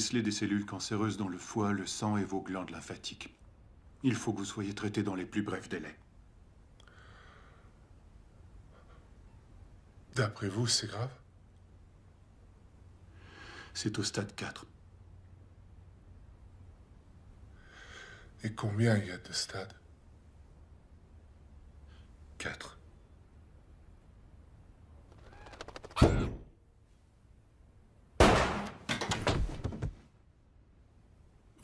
décelé des cellules cancéreuses dans le foie, le sang et vos glandes lymphatiques. Il faut que vous soyez traité dans les plus brefs délais. D'après vous, c'est grave? C'est au stade 4. Et combien il y a de stades? 4.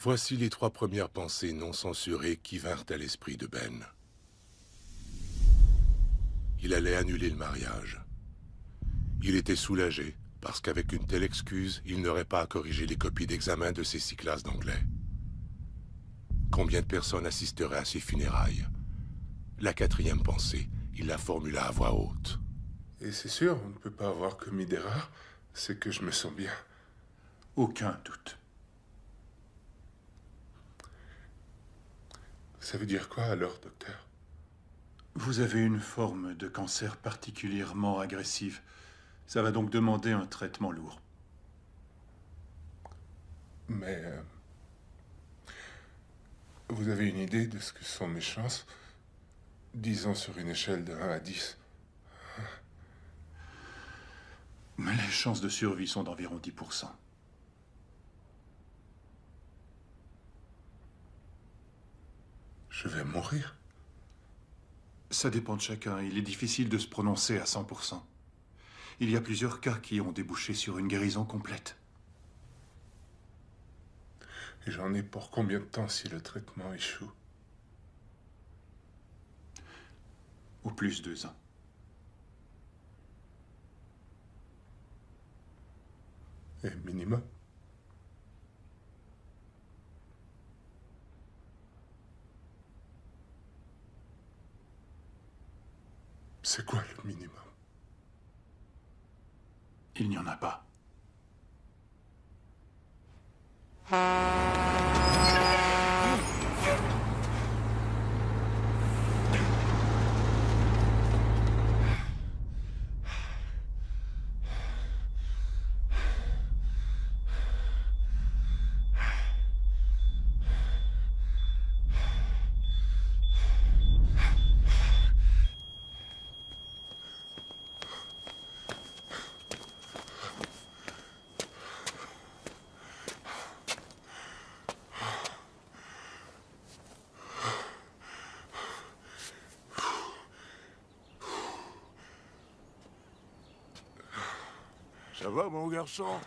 Voici les 3 premières pensées non censurées qui vinrent à l'esprit de Ben. Il allait annuler le mariage. Il était soulagé, parce qu'avec une telle excuse, il n'aurait pas à corriger les copies d'examen de ses 6 classes d'anglais. Combien de personnes assisteraient à ses funérailles? La 4e pensée, il la formula à voix haute. Et c'est sûr, on ne peut pas avoir commis d'erreur, c'est que je me sens bien. Aucun doute. Ça veut dire quoi alors, docteur? Vous avez une forme de cancer particulièrement agressive. Ça va donc demander un traitement lourd. Mais... vous avez une idée de ce que sont mes chances? Disons sur une échelle de 1 à 10. Mais les chances de survie sont d'environ 10%. Je vais mourir? Ça dépend de chacun. Il est difficile de se prononcer à 100%. Il y a plusieurs cas qui ont débouché sur une guérison complète. Et j'en ai pour combien de temps si le traitement échoue? Au plus 2 ans. Et minimum? C'est quoi le minimum? Il n'y en a pas. Ça va, mon garçon?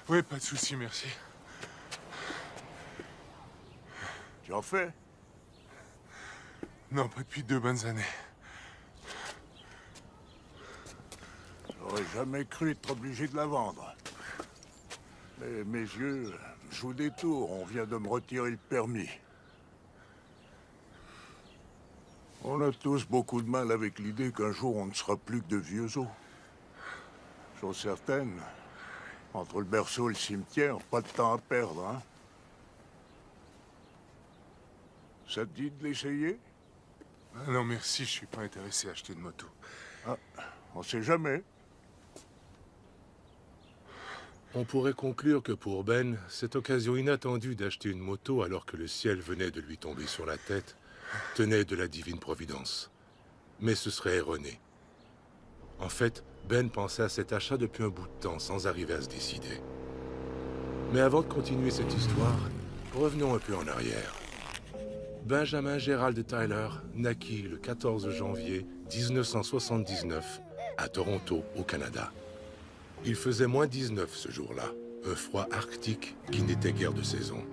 Oui, pas de souci, merci. Tu en fais? Non, pas depuis 2 bonnes années. J'aurais jamais cru être obligé de la vendre. Mais mes yeux jouent des tours. On vient de me retirer le permis. On a tous beaucoup de mal avec l'idée qu'un jour on ne sera plus que de vieux os. Chose certaine, entre le berceau et le cimetière, pas de temps à perdre, hein? Ça te dit de l'essayer? Ah non, merci, je suis pas intéressé à acheter une moto. Ah, on sait jamais. On pourrait conclure que pour Ben, cette occasion inattendue d'acheter une moto alors que le ciel venait de lui tomber sur la tête tenait de la divine providence. Mais ce serait erroné. En fait, Ben pensait à cet achat depuis un bout de temps sans arriver à se décider. Mais avant de continuer cette histoire, revenons un peu en arrière. Benjamin Gerald Tyler naquit le 14 janvier 1979 à Toronto, au Canada. Il faisait moins 19 ce jour-là, un froid arctique qui n'était guère de saison.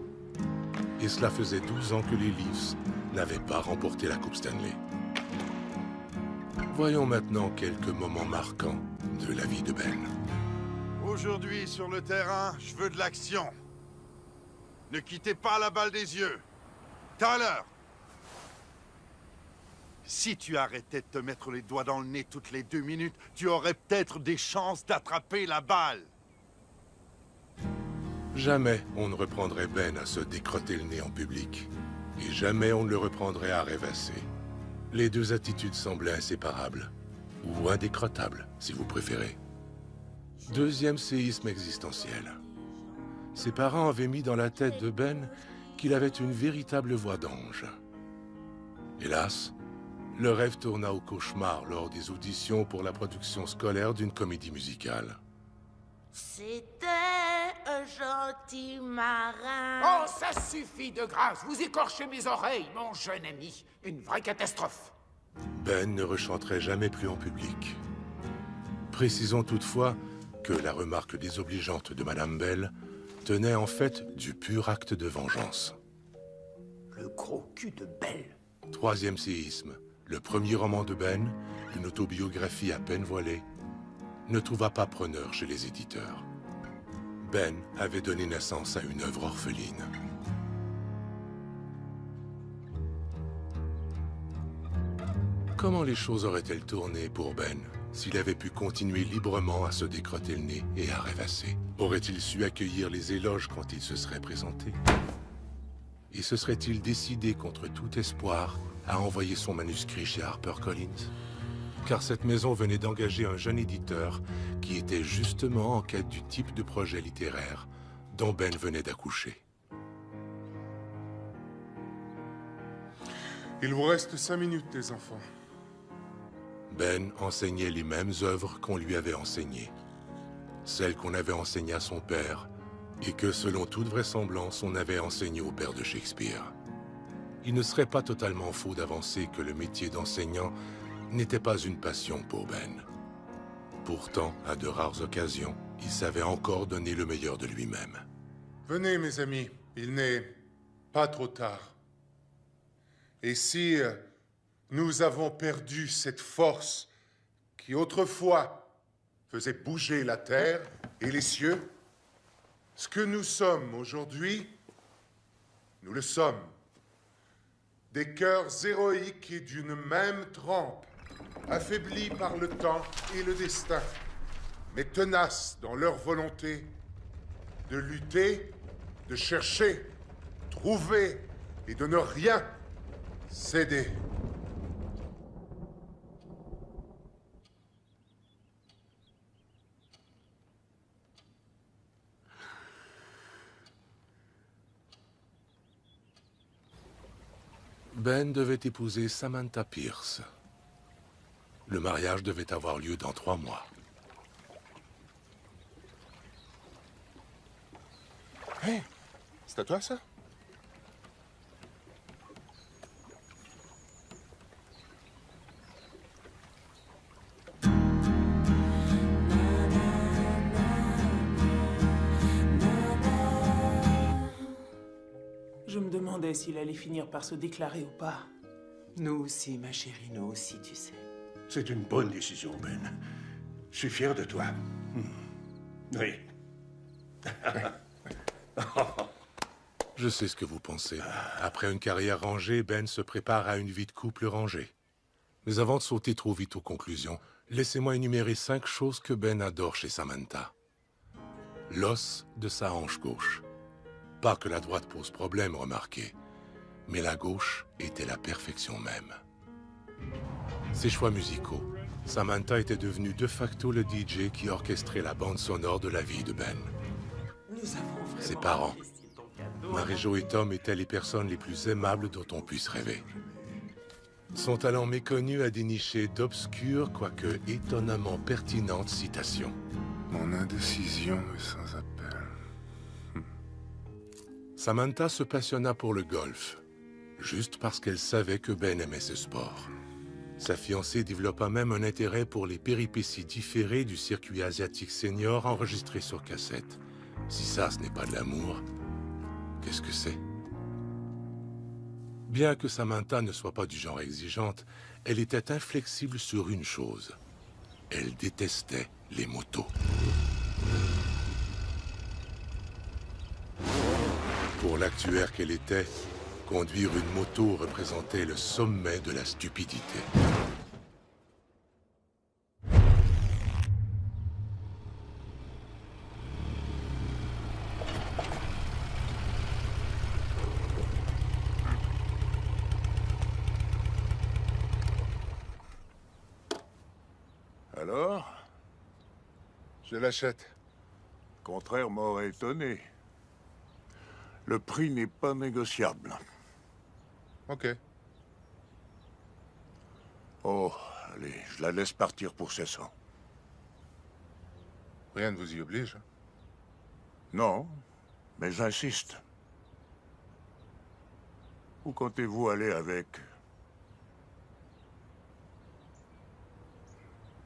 Et cela faisait 12 ans que les Leafs n'avaient pas remporté la Coupe Stanley. Voyons maintenant quelques moments marquants de la vie de Ben. Aujourd'hui, sur le terrain, je veux de l'action. Ne quittez pas la balle des yeux. Tyler! Si tu arrêtais de te mettre les doigts dans le nez toutes les 2 minutes, tu aurais peut-être des chances d'attraper la balle. Jamais on ne reprendrait Ben à se décrotter le nez en public. Et jamais on ne le reprendrait à rêvasser. Les deux attitudes semblaient inséparables. Ou indécrottables, si vous préférez. Deuxième séisme existentiel. Ses parents avaient mis dans la tête de Ben qu'il avait une véritable voix d'ange. Hélas, le rêve tourna au cauchemar lors des auditions pour la production scolaire d'une comédie musicale. C'était un gentil marin. Oh, ça suffit de grâce. Vous écorchez mes oreilles, mon jeune ami. Une vraie catastrophe. Ben ne rechanterait jamais plus en public. Précisons toutefois que la remarque désobligeante de Madame Bell tenait en fait du pur acte de vengeance. Le gros cul de Belle. Troisième séisme, le premier roman de Ben, une autobiographie à peine voilée, ne trouva pas preneur chez les éditeurs. Ben avait donné naissance à une œuvre orpheline. Comment les choses auraient-elles tourné pour Ben s'il avait pu continuer librement à se décrotter le nez et à rêvasser? Aurait-il su accueillir les éloges quand il se serait présenté? Et se serait-il décidé contre tout espoir à envoyer son manuscrit chez HarperCollins? Car cette maison venait d'engager un jeune éditeur qui était justement en quête du type de projet littéraire dont Ben venait d'accoucher. Il vous reste 5 minutes, les enfants. Ben enseignait les mêmes œuvres qu'on lui avait enseignées. Celles qu'on avait enseignées à son père et que, selon toute vraisemblance, on avait enseignées au père de Shakespeare. Il ne serait pas totalement faux d'avancer que le métier d'enseignant n'était pas une passion pour Ben. Pourtant, à de rares occasions, il savait encore donner le meilleur de lui-même. Venez, mes amis, il n'est pas trop tard. Et si nous avons perdu cette force qui autrefois faisait bouger la terre et les cieux, ce que nous sommes aujourd'hui, nous le sommes. Des cœurs héroïques et d'une même trempe, affaiblis par le temps et le destin, mais tenaces dans leur volonté de lutter, de chercher, trouver et de ne rien céder. Ben devait épouser Samantha Pierce. Le mariage devait avoir lieu dans 3 mois. Hé, c'est à toi ça? Je me demandais s'il allait finir par se déclarer ou pas. Nous aussi, ma chérie, nous aussi, tu sais. C'est une bonne décision, Ben. Je suis fier de toi. Oui. Je sais ce que vous pensez. Après une carrière rangée, Ben se prépare à une vie de couple rangée. Mais avant de sauter trop vite aux conclusions, laissez-moi énumérer 5 choses que Ben adore chez Samantha. L'os de sa hanche gauche. Pas que la droite pose problème, remarquez, mais la gauche était la perfection même. Ses choix musicaux. Samantha était devenue de facto le DJ qui orchestrait la bande sonore de la vie de Ben. Ses parents. Marie-Jo et Tom étaient les personnes les plus aimables dont on puisse rêver. Son talent méconnu a déniché d'obscures, quoique étonnamment pertinentes citations. Mon indécision est sans appel. Samantha se passionna pour le golf, juste parce qu'elle savait que Ben aimait ce sport. Sa fiancée développa même un intérêt pour les péripéties différées du circuit asiatique senior enregistré sur cassette. Si ça, ce n'est pas de l'amour, qu'est-ce que c'est? Bien que Samantha ne soit pas du genre exigeante, elle était inflexible sur une chose. Elle détestait les motos. Pour l'actuaire qu'elle était, conduire une moto représentait le sommet de la stupidité. Alors? Je l'achète. Le contraire m'aurait étonné. Le prix n'est pas négociable. Ok. Oh, allez, je la laisse partir pour 700. Rien ne vous y oblige. Non, mais j'insiste. Où comptez-vous aller avec?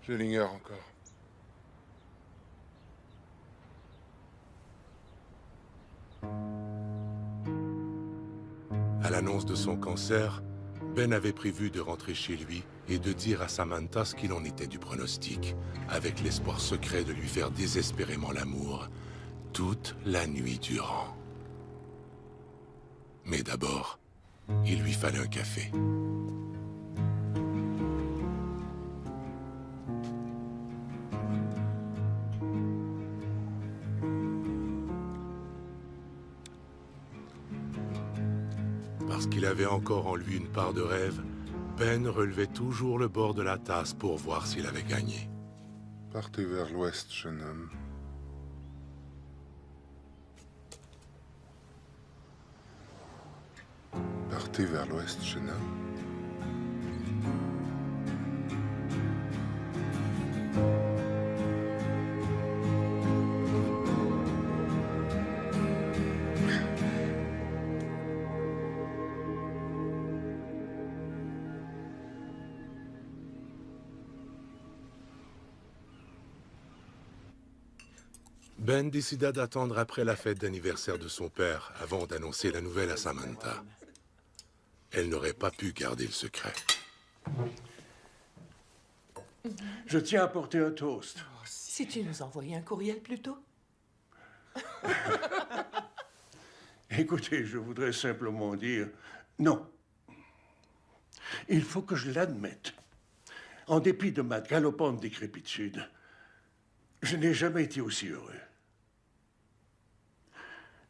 Je l'ignore encore. À l'annonce de son cancer, Ben avait prévu de rentrer chez lui et de dire à Samantha ce qu'il en était du pronostic, avec l'espoir secret de lui faire désespérément l'amour toute la nuit durant. Mais d'abord, il lui fallait un café. Parce qu'il avait encore en lui une part de rêve, Ben relevait toujours le bord de la tasse pour voir s'il avait gagné. Partez vers l'ouest, jeune homme. Partez vers l'ouest, jeune homme. Ben décida d'attendre après la fête d'anniversaire de son père avant d'annoncer la nouvelle à Samantha. Elle n'aurait pas pu garder le secret. Je tiens à porter un toast. Si tu nous envoyais un courriel plus tôt. Écoutez, je voudrais simplement dire non. Il faut que je l'admette. En dépit de ma galopante décrépitude, je n'ai jamais été aussi heureux.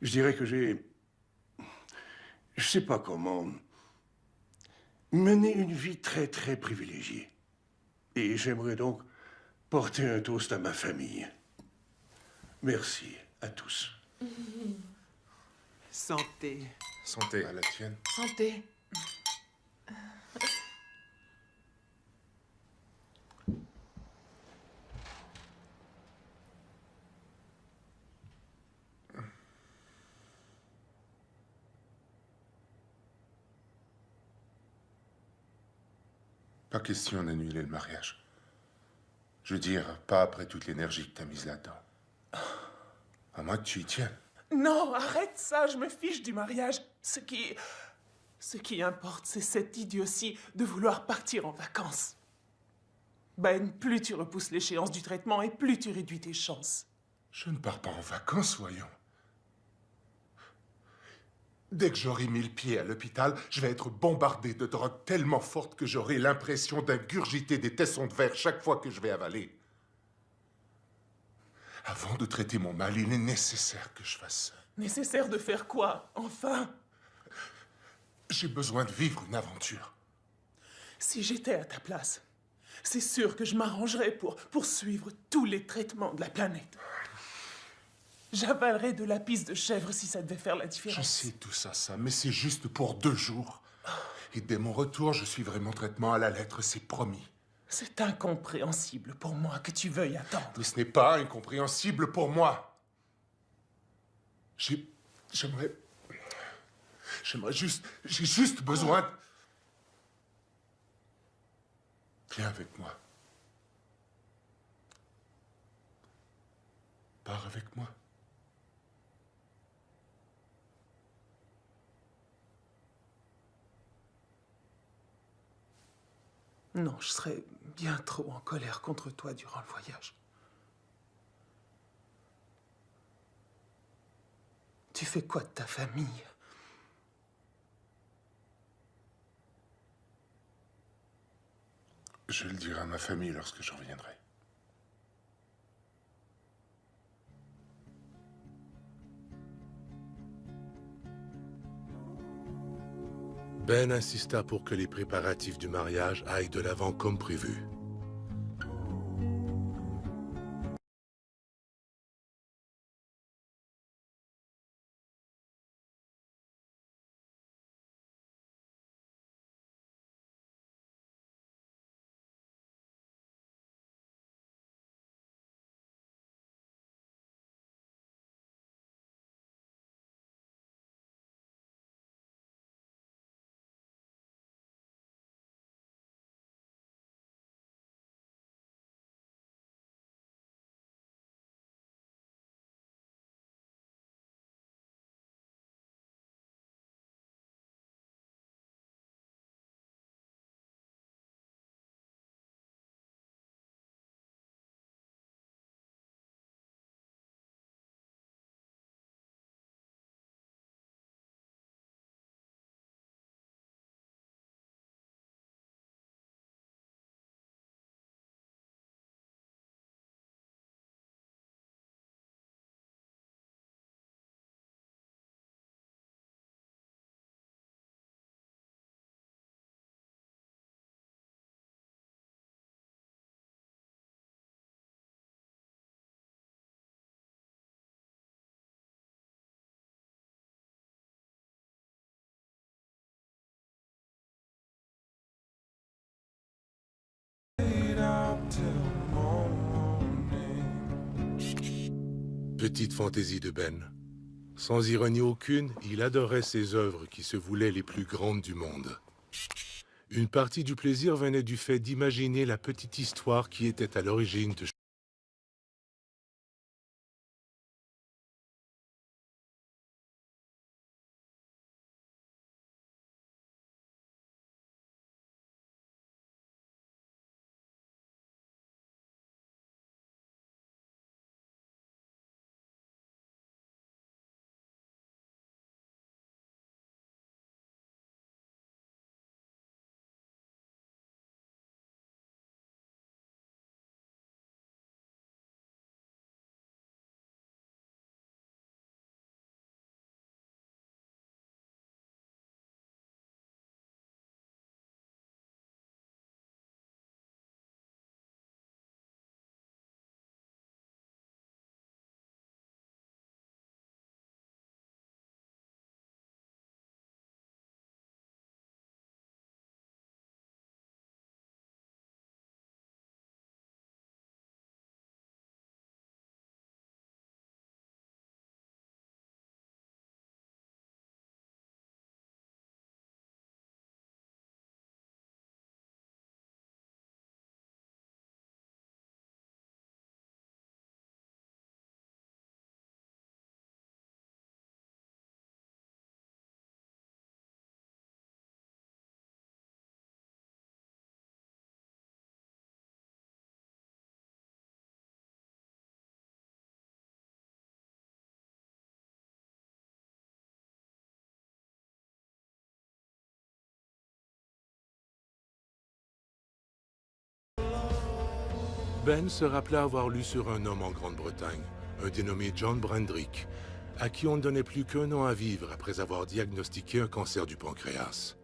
Je dirais que j'ai, je sais pas comment, mené une vie très, très privilégiée. Et j'aimerais donc porter un toast à ma famille. Merci à tous. Santé. Santé. À la tienne. Santé. Pas question d'annuler le mariage. Je veux dire, pas après toute l'énergie que t'as mise là-dedans. À moins que tu y tiennes. Non, arrête ça, je me fiche du mariage. Ce qui importe, c'est cette idiotie de vouloir partir en vacances. Ben, plus tu repousses l'échéance du traitement et plus tu réduis tes chances. Je ne pars pas en vacances, voyons. Dès que j'aurai mis le pied à l'hôpital, je vais être bombardé de drogue tellement forte que j'aurai l'impression d'ingurgiter des tessons de verre chaque fois que je vais avaler. Avant de traiter mon mal, il est nécessaire que je fasse ça. Nécessaire de faire quoi, enfin? J'ai besoin de vivre une aventure. Si j'étais à ta place, c'est sûr que je m'arrangerais pour poursuivre tous les traitements de la planète. J'avalerais de la pisse de chèvre si ça devait faire la différence. Je sais tout ça, mais c'est juste pour 2 jours. Et dès mon retour, je suivrai mon traitement à la lettre, c'est promis. C'est incompréhensible pour moi que tu veuilles attendre. Mais ce n'est pas incompréhensible pour moi. J'aimerais juste... J'ai juste besoin de... Viens avec moi. Pars avec moi. Non, je serais bien trop en colère contre toi durant le voyage. Tu fais quoi de ta famille? Je le dirai à ma famille lorsque je reviendrai. Ben insista pour que les préparatifs du mariage aillent de l'avant comme prévu. Petite fantaisie de Ben. Sans ironie aucune, il adorait ces œuvres qui se voulaient les plus grandes du monde. Une partie du plaisir venait du fait d'imaginer la petite histoire qui était à l'origine de... Ben se rappela avoir lu sur un homme en Grande-Bretagne, un dénommé John Brandrick, à qui on ne donnait plus qu'un an à vivre après avoir diagnostiqué un cancer du pancréas.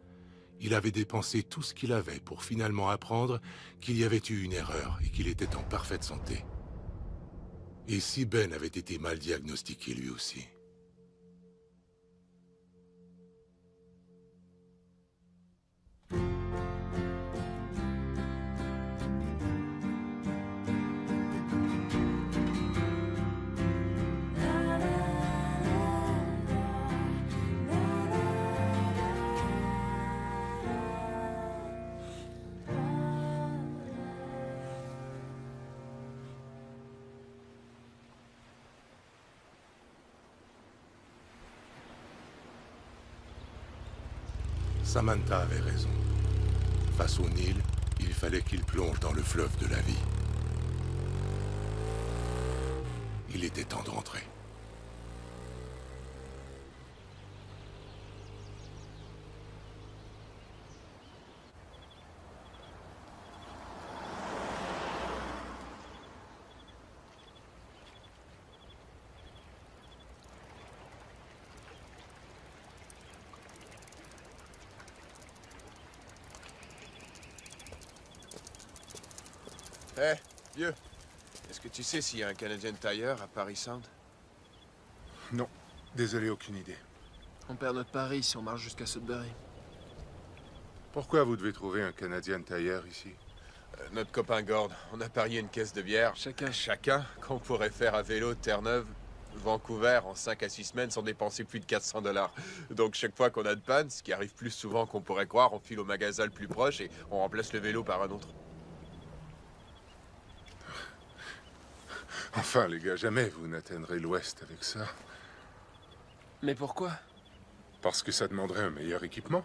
Il avait dépensé tout ce qu'il avait pour finalement apprendre qu'il y avait eu une erreur et qu'il était en parfaite santé. Et si Ben avait été mal diagnostiqué lui aussi? Samantha avait raison. Face au Nil, il fallait qu'il plonge dans le fleuve de la vie. Il était temps de rentrer. Hé, vieux, est-ce que tu sais s'il y a un Canadian Tire à Paris Sound? Non, désolé, aucune idée. On perd notre pari si on marche jusqu'à Sudbury. Pourquoi vous devez trouver un Canadian Tire ici? Notre copain Gord, on a parié une caisse de bière. Chacun, qu'on pourrait faire à vélo Terre-Neuve, Vancouver, en 5 à 6 semaines sans dépenser plus de 400 $. Donc chaque fois qu'on a de panne, ce qui arrive plus souvent qu'on pourrait croire, on file au magasin le plus proche et on remplace le vélo par un autre. Enfin, les gars, jamais vous n'atteindrez l'Ouest avec ça. Mais pourquoi? Parce que ça demanderait un meilleur équipement.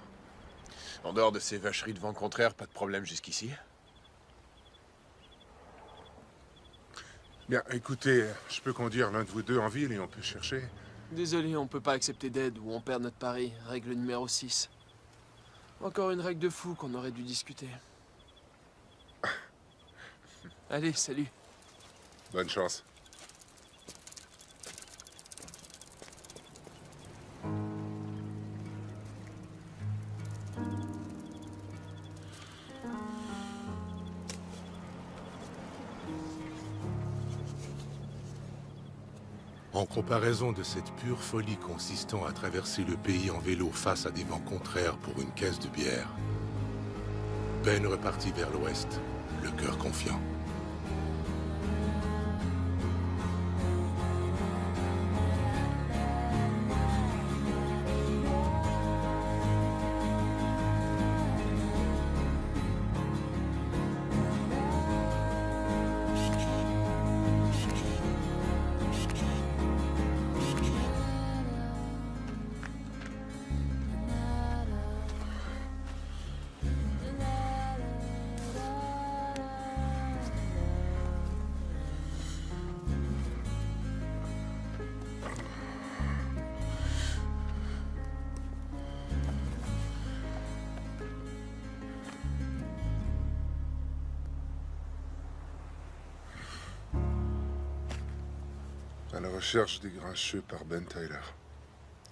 En dehors de ces vacheries de vent contraire, pas de problème jusqu'ici. Bien, écoutez, je peux conduire l'un de vous deux en ville et on peut chercher. Désolé, on peut pas accepter d'aide ou on perd notre pari. Règle numéro 6. Encore une règle de fou qu'on aurait dû discuter. Allez, salut. Bonne chance. En comparaison de cette pure folie consistant à traverser le pays en vélo face à des vents contraires pour une caisse de bière, Ben repartit vers l'ouest, le cœur confiant. À la recherche des grincheux par Ben Tyler.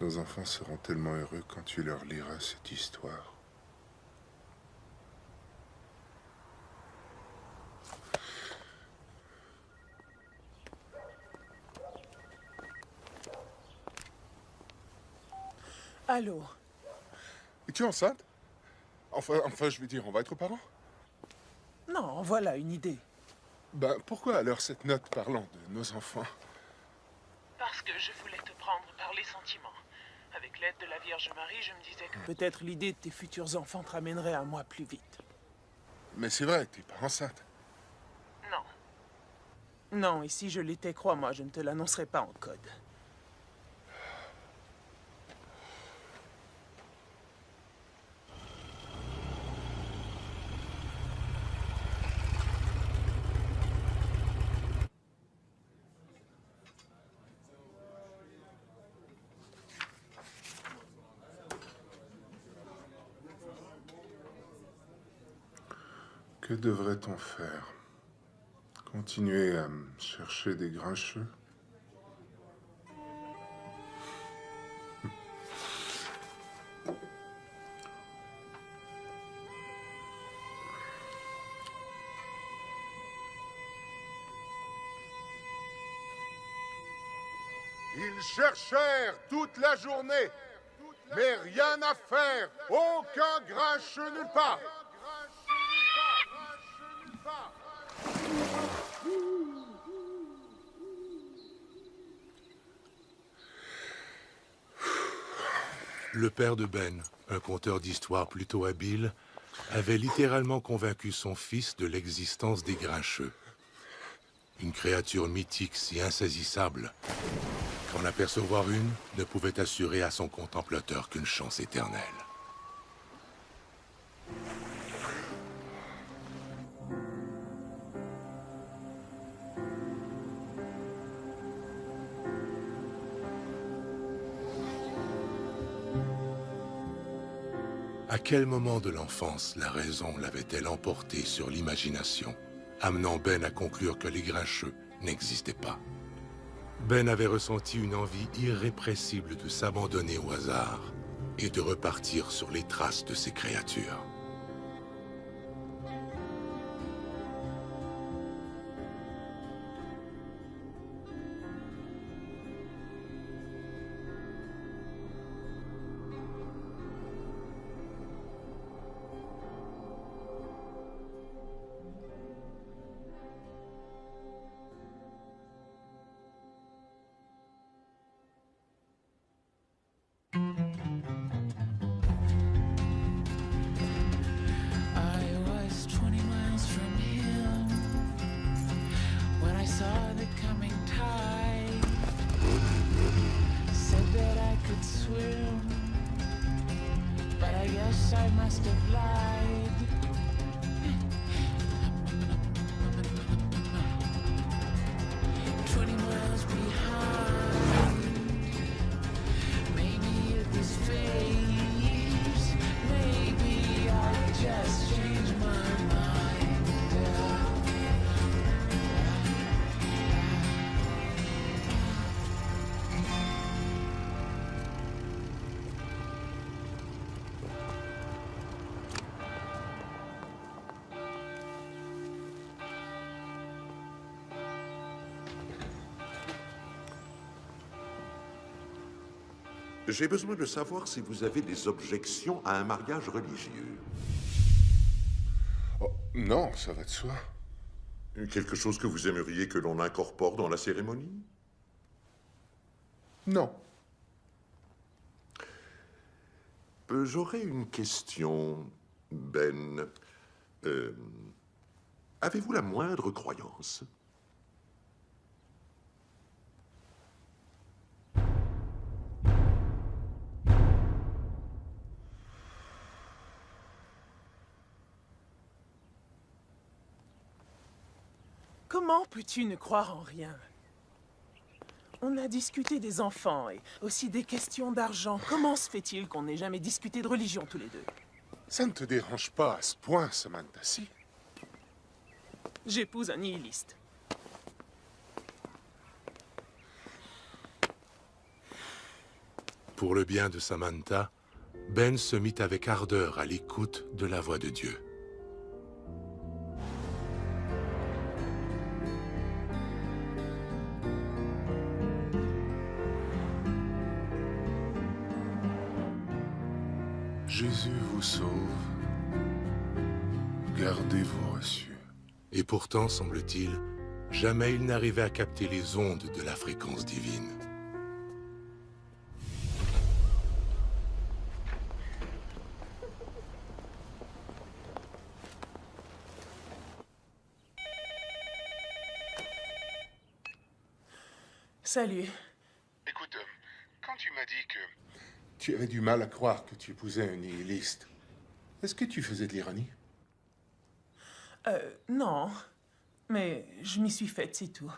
Nos enfants seront tellement heureux quand tu leur liras cette histoire. Allô? Es-tu enceinte? Enfin, je veux dire, on va être parents? Non, voilà une idée. Ben, pourquoi alors cette note parlant de nos enfants? Parce que je voulais te prendre par les sentiments. Avec l'aide de la Vierge Marie, je me disais que peut-être l'idée de tes futurs enfants te ramènerait à moi plus vite. Mais c'est vrai, t'es pas enceinte. Non. Non, et si je l'étais, crois-moi, je ne te l'annoncerai pas en code. Que devrait-on faire? Continuer à chercher des grincheux? Ils cherchèrent toute la journée, mais rien à faire, aucun grincheux nulle part. Le père de Ben, un conteur d'histoires plutôt habile, avait littéralement convaincu son fils de l'existence des grincheux. Une créature mythique si insaisissable qu'en apercevoir une ne pouvait assurer à son contemplateur qu'une chance éternelle. À quel moment de l'enfance la raison l'avait-elle emporté sur l'imagination, amenant Ben à conclure que les grincheux n'existaient pas? Ben avait ressenti une envie irrépressible de s'abandonner au hasard et de repartir sur les traces de ces créatures. I must have lied. 20 miles behind. Maybe it was fate. Maybe I just changed my mind. J'ai besoin de savoir si vous avez des objections à un mariage religieux. Oh, non, ça va de soi. Quelque chose que vous aimeriez que l'on incorpore dans la cérémonie? Non. J'aurais une question, Ben. Avez-vous la moindre croyance? Comment peux-tu ne croire en rien? On a discuté des enfants et aussi des questions d'argent. Comment se fait-il qu'on n'ait jamais discuté de religion tous les deux? Ça ne te dérange pas à ce point, Samantha, si? J'épouse un nihiliste. Pour le bien de Samantha, Ben se mit avec ardeur à l'écoute de la voix de Dieu. Jésus vous sauve. Gardez vos reçus. Et pourtant, semble-t-il, jamais il n'arrivait à capter les ondes de la fréquence divine. Salut. Écoute, quand tu m'as dit que tu avais du mal à croire que tu épousais un nihiliste, est-ce que tu faisais de l'ironie? Non. Mais je m'y suis faite, c'est tout.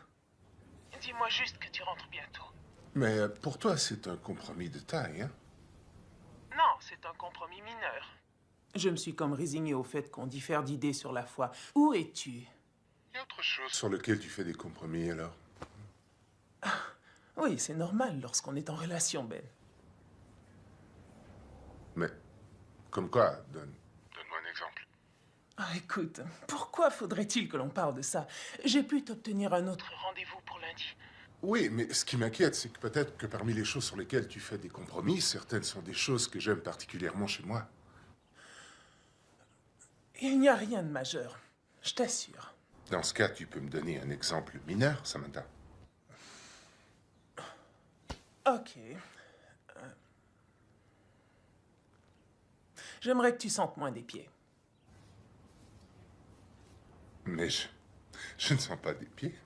Dis-moi juste que tu rentres bientôt. Mais pour toi, c'est un compromis de taille, hein? Non, c'est un compromis mineur. Je me suis comme résignée au fait qu'on diffère d'idées sur la foi. Où es-tu? Il y a autre chose sur lequel tu fais des compromis, alors? Oui, c'est normal lorsqu'on est en relation, Ben. Mais, comme quoi? Donne-moi un exemple. Ah, écoute, pourquoi faudrait-il que l'on parle de ça? J'ai pu t'obtenir un autre rendez-vous pour lundi. Oui, mais ce qui m'inquiète, c'est que peut-être que parmi les choses sur lesquelles tu fais des compromis, certaines sont des choses que j'aime particulièrement chez moi. Il n'y a rien de majeur, je t'assure. Dans ce cas, tu peux me donner un exemple mineur, Samantha? Ok. J'aimerais que tu sentes moins des pieds. Mais je ne sens pas des pieds.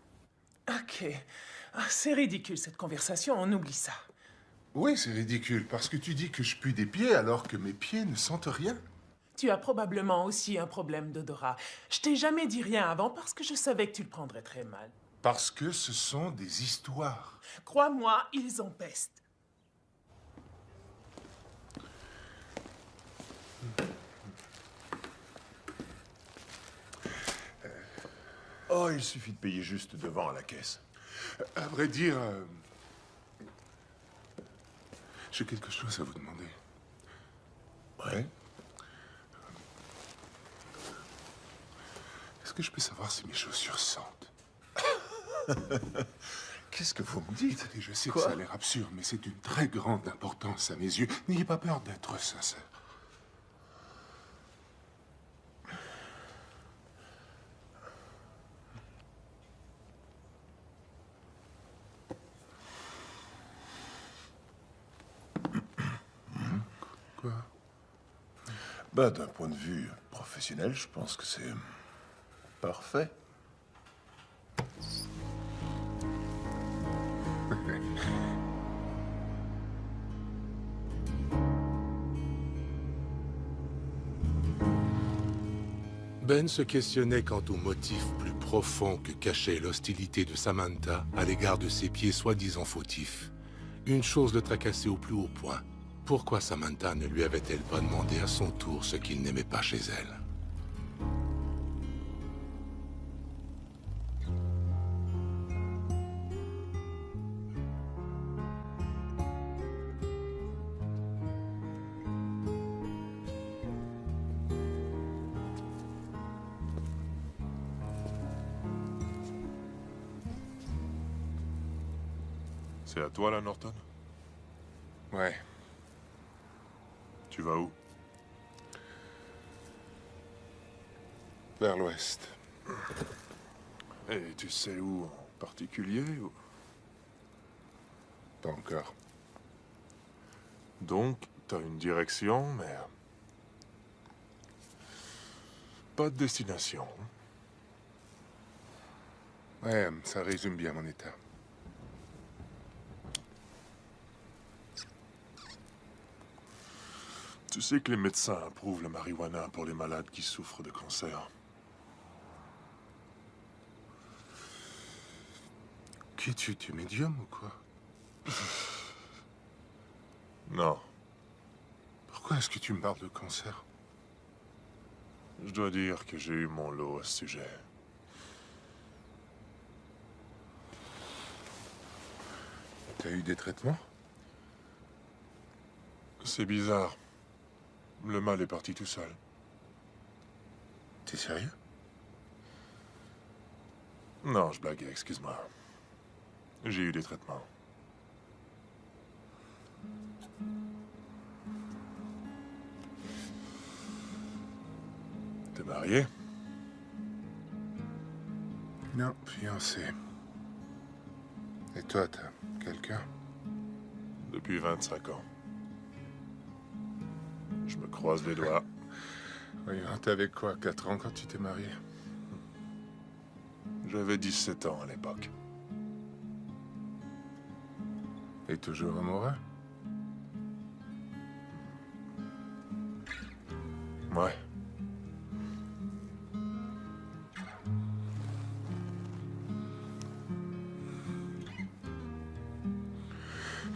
Ok. Ah, c'est ridicule cette conversation, on oublie ça. Oui, c'est ridicule, parce que tu dis que je pue des pieds alors que mes pieds ne sentent rien. Tu as probablement aussi un problème d'odorat. Je t'ai jamais dit rien avant parce que je savais que tu le prendrais très mal. Parce que ce sont des histoires. Crois-moi, ils empestent. Oh, il suffit de payer juste devant à la caisse. À vrai dire, j'ai quelque chose à vous demander. Ouais? Est-ce que je peux savoir si mes chaussures sentent? Qu'est-ce que vous me dites? Écoutez, je sais que ça a l'air absurde, mais c'est d'une très grande importance à mes yeux. N'ayez pas peur d'être sincère. Quoi? Bah, d'un point de vue professionnel, je pense que c'est parfait. Ben se questionnait quant au motif plus profond que cachait l'hostilité de Samantha à l'égard de ses pieds soi-disant fautifs. Une chose le tracassait au plus haut point. Pourquoi Samantha ne lui avait-elle pas demandé à son tour ce qu'il n'aimait pas chez elle? C'est à toi, là, Norton? Ouais. Tu vas où? Vers l'ouest. Et tu sais où en particulier ou... Pas encore. Donc, t'as une direction, mais... pas de destination. Ouais, ça résume bien mon état. Tu sais que les médecins approuvent la marijuana pour les malades qui souffrent de cancer. Qui es-tu? Tu es médium ou quoi? Non. Pourquoi est-ce que tu me parles de cancer? Je dois dire que j'ai eu mon lot à ce sujet. T'as eu des traitements? C'est bizarre. Le mal est parti tout seul. T'es sérieux? Non, je blaguais, excuse-moi. J'ai eu des traitements. T'es marié? Non, fiancé. Et toi, t'as quelqu'un? Depuis 25 ans. Je me croise les doigts. Voyons, t'avais quoi, 4 ans quand tu t'es marié? J'avais 17 ans à l'époque. Et toujours amoureux? Ouais.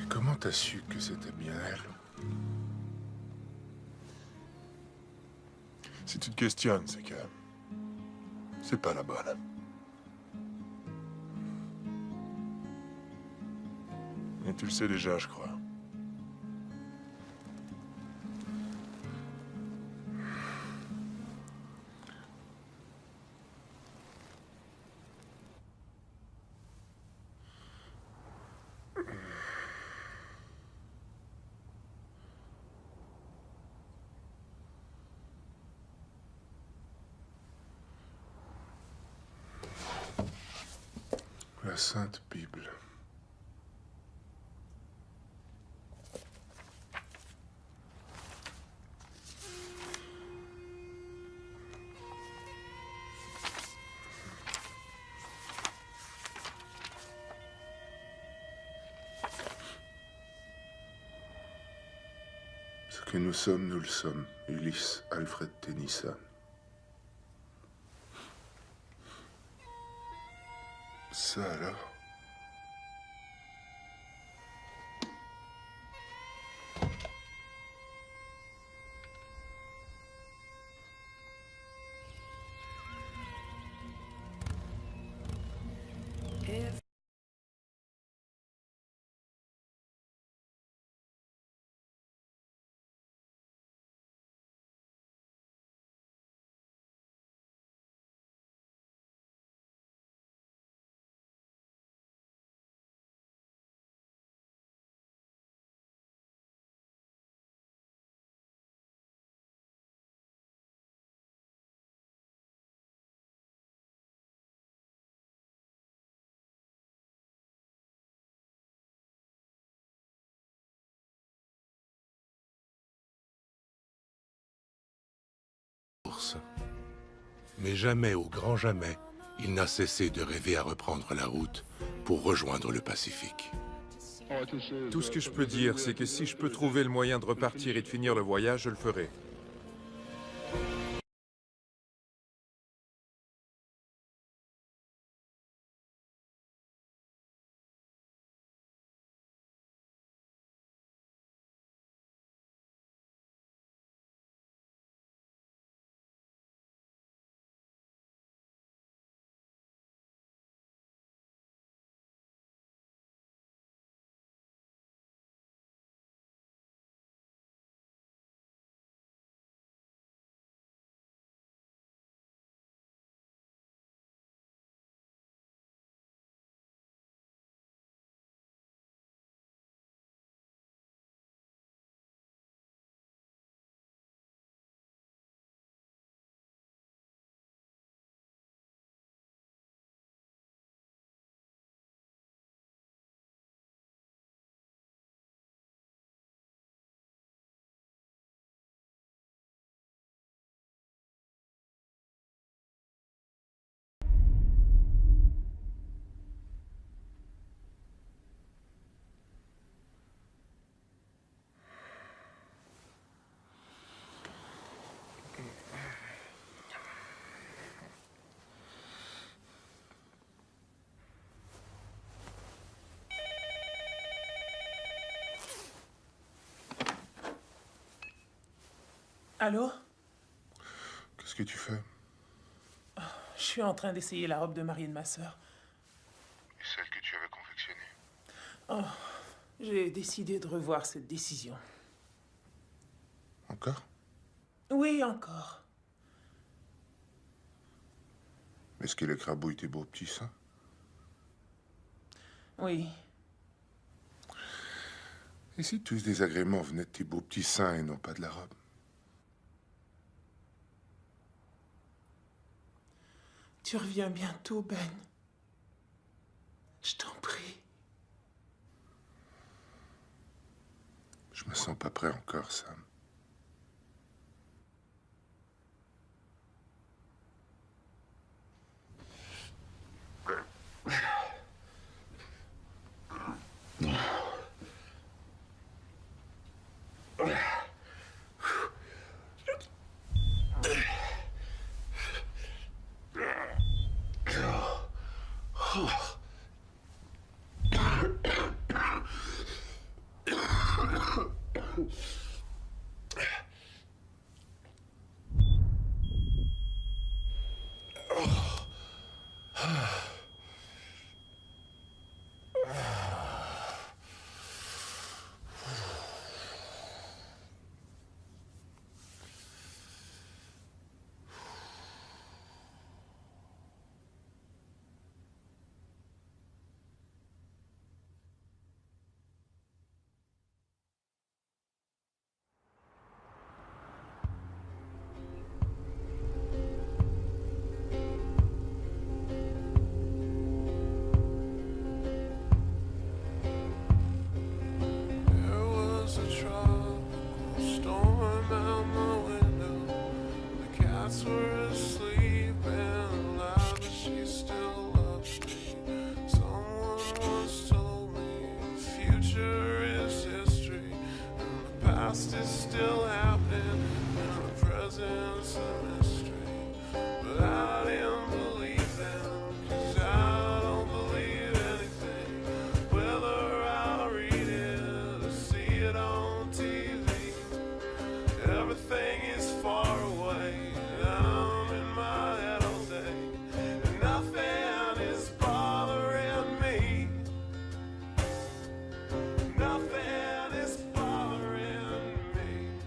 Et comment t'as su que c'était bien elle? Si tu te questionnes, c'est que... c'est pas la bonne. Et tu le sais déjà, je crois. La Sainte Bible. Ce que nous sommes, nous le sommes. Ulysse Alfred Tennyson. Ça alors? Mais jamais, au grand jamais, il n'a cessé de rêver à reprendre la route pour rejoindre le Pacifique. Tout ce que je peux dire, c'est que si je peux trouver le moyen de repartir et de finir le voyage, je le ferai. Allô? Qu'est-ce que tu fais? Je suis en train d'essayer la robe de mariée de ma sœur. Et celle que tu avais confectionnée? Oh, j'ai décidé de revoir cette décision. Encore? Oui, encore. Est-ce qu'il écrabouille tes beaux petits seins? Oui. Et si tous ces désagréments venaient de tes beaux petits seins et non pas de la robe? Tu reviens bientôt, Ben. Je t'en prie. Je me sens pas prêt encore, Sam. There was a tropical storm out my window. The cats were asleep and alive, but she still loves me. Someone once told me the future is history, and the past is still happening, and the present's a mystery. But I didn't believe them, 'cause I don't believe anything. Whether I read it or see it on TV, everything is far away, and I'm in my head all day, and nothing is bothering me. Nothing is bothering me.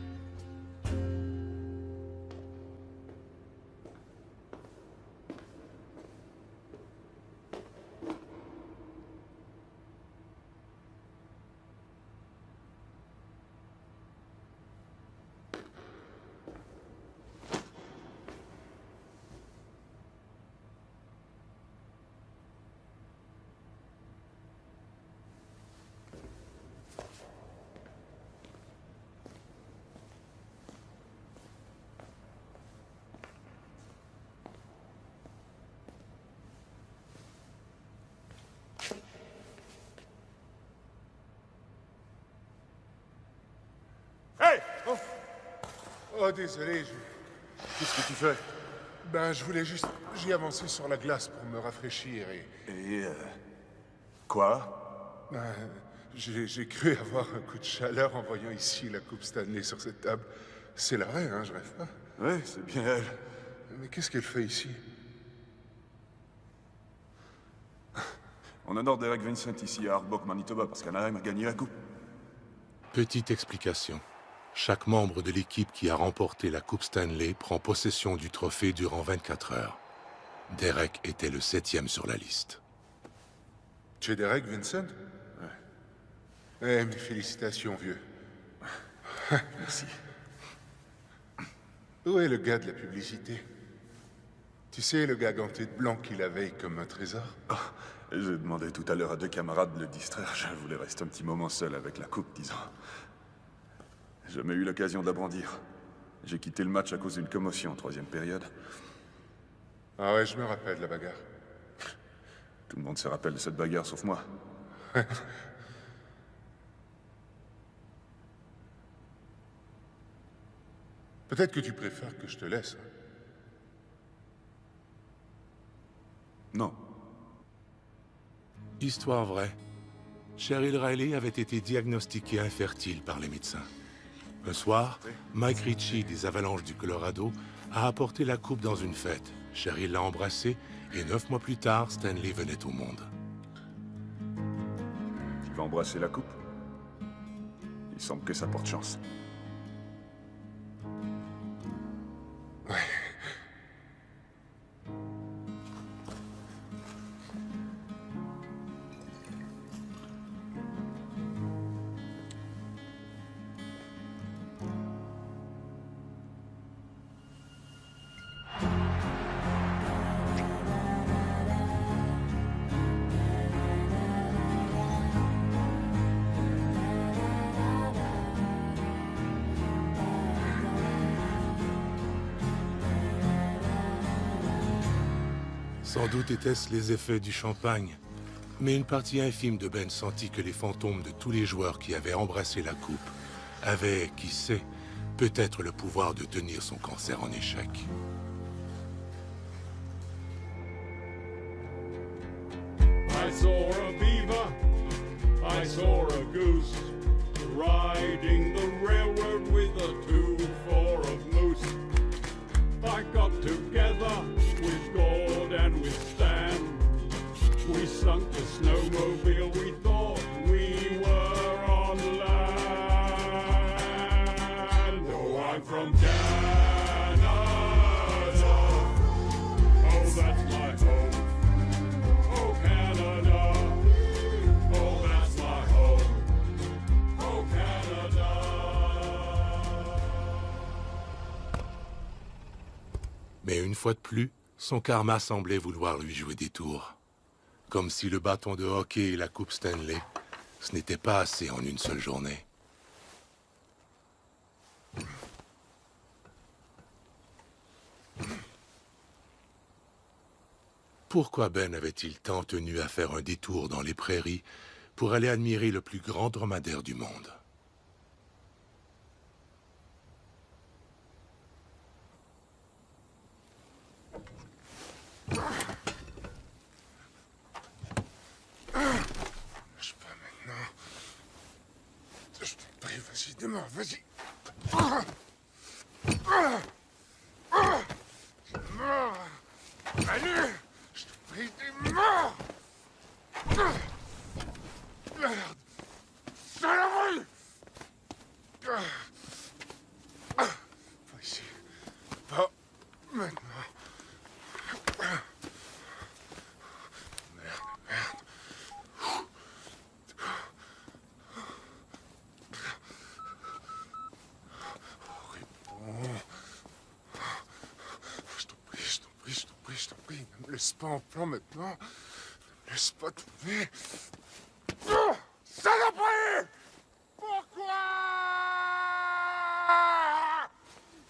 Hey! Oh, désolé, Qu'est-ce que tu fais? Ben, je voulais juste... J'y avançais sur la glace pour me rafraîchir et... Quoi? Ben, j'ai cru avoir un coup de chaleur en voyant ici la coupe Stanley sur cette table. C'est la vraie, hein, je rêve pas. Ouais, c'est bien elle. Mais qu'est-ce qu'elle fait ici? On honore Derek Vincent ici à Arbok, Manitoba, parce qu'Anaheim a gagné la coupe. Petite explication. Chaque membre de l'équipe qui a remporté la Coupe Stanley prend possession du trophée durant 24 heures. Derek était le 7e sur la liste. Tu es Derek Vincent? Ouais. Eh, mes félicitations, vieux. Merci. Où est le gars de la publicité? Tu sais, le gars ganté de blanc qui la veille comme un trésor? J'ai demandé tout à l'heure à 2 camarades de le distraire. Je voulais rester un petit moment seul avec la coupe, disons. J'ai jamais eu l'occasion de la brandir. J'ai quitté le match à cause d'une commotion en 3e période. Ah ouais, je me rappelle de la bagarre. Tout le monde se rappelle de cette bagarre, sauf moi. Peut-être que tu préfères que je te laisse. Non. Histoire vraie. Cheryl Riley avait été diagnostiquée infertile par les médecins. Un soir, Mike Ritchie des Avalanches du Colorado a apporté la coupe dans une fête. Cheryl l'a embrassée et 9 mois plus tard, Stanley venait au monde. Tu vas embrasser la coupe? Il semble que ça porte chance. Sans doute étaient-ce les effets du champagne, mais une partie infime de Ben sentit que les fantômes de tous les joueurs qui avaient embrassé la coupe avaient, qui sait, peut-être le pouvoir de tenir son cancer en échec. I saw a beaver, I saw a goose, riding the railroad with a 2-4 of moose. I got together with Gord and with Stan. We sunk the snowmobile, we thought we were on land. Oh, I'm from Canada, oh, that's my home. Oh, Canada, oh, that's my home. Oh, Canada. Mais une fois de plus, son karma semblait vouloir lui jouer des tours. Comme si le bâton de hockey et la coupe Stanley, ce n'était pas assez en une seule journée. Pourquoi Ben avait-il tant tenu à faire un détour dans les prairies pour aller admirer le plus grand dromadaire du monde? Je peux maintenant. Je t'en prie, vas-y, démarre, vas-y. Allez, je t'en prie, démarre. Merde. Saloperie. Va ici. Va maintenant. Ne me laisse pas en plan maintenant. Ne me laisse pas tomber. Oh, saloperie!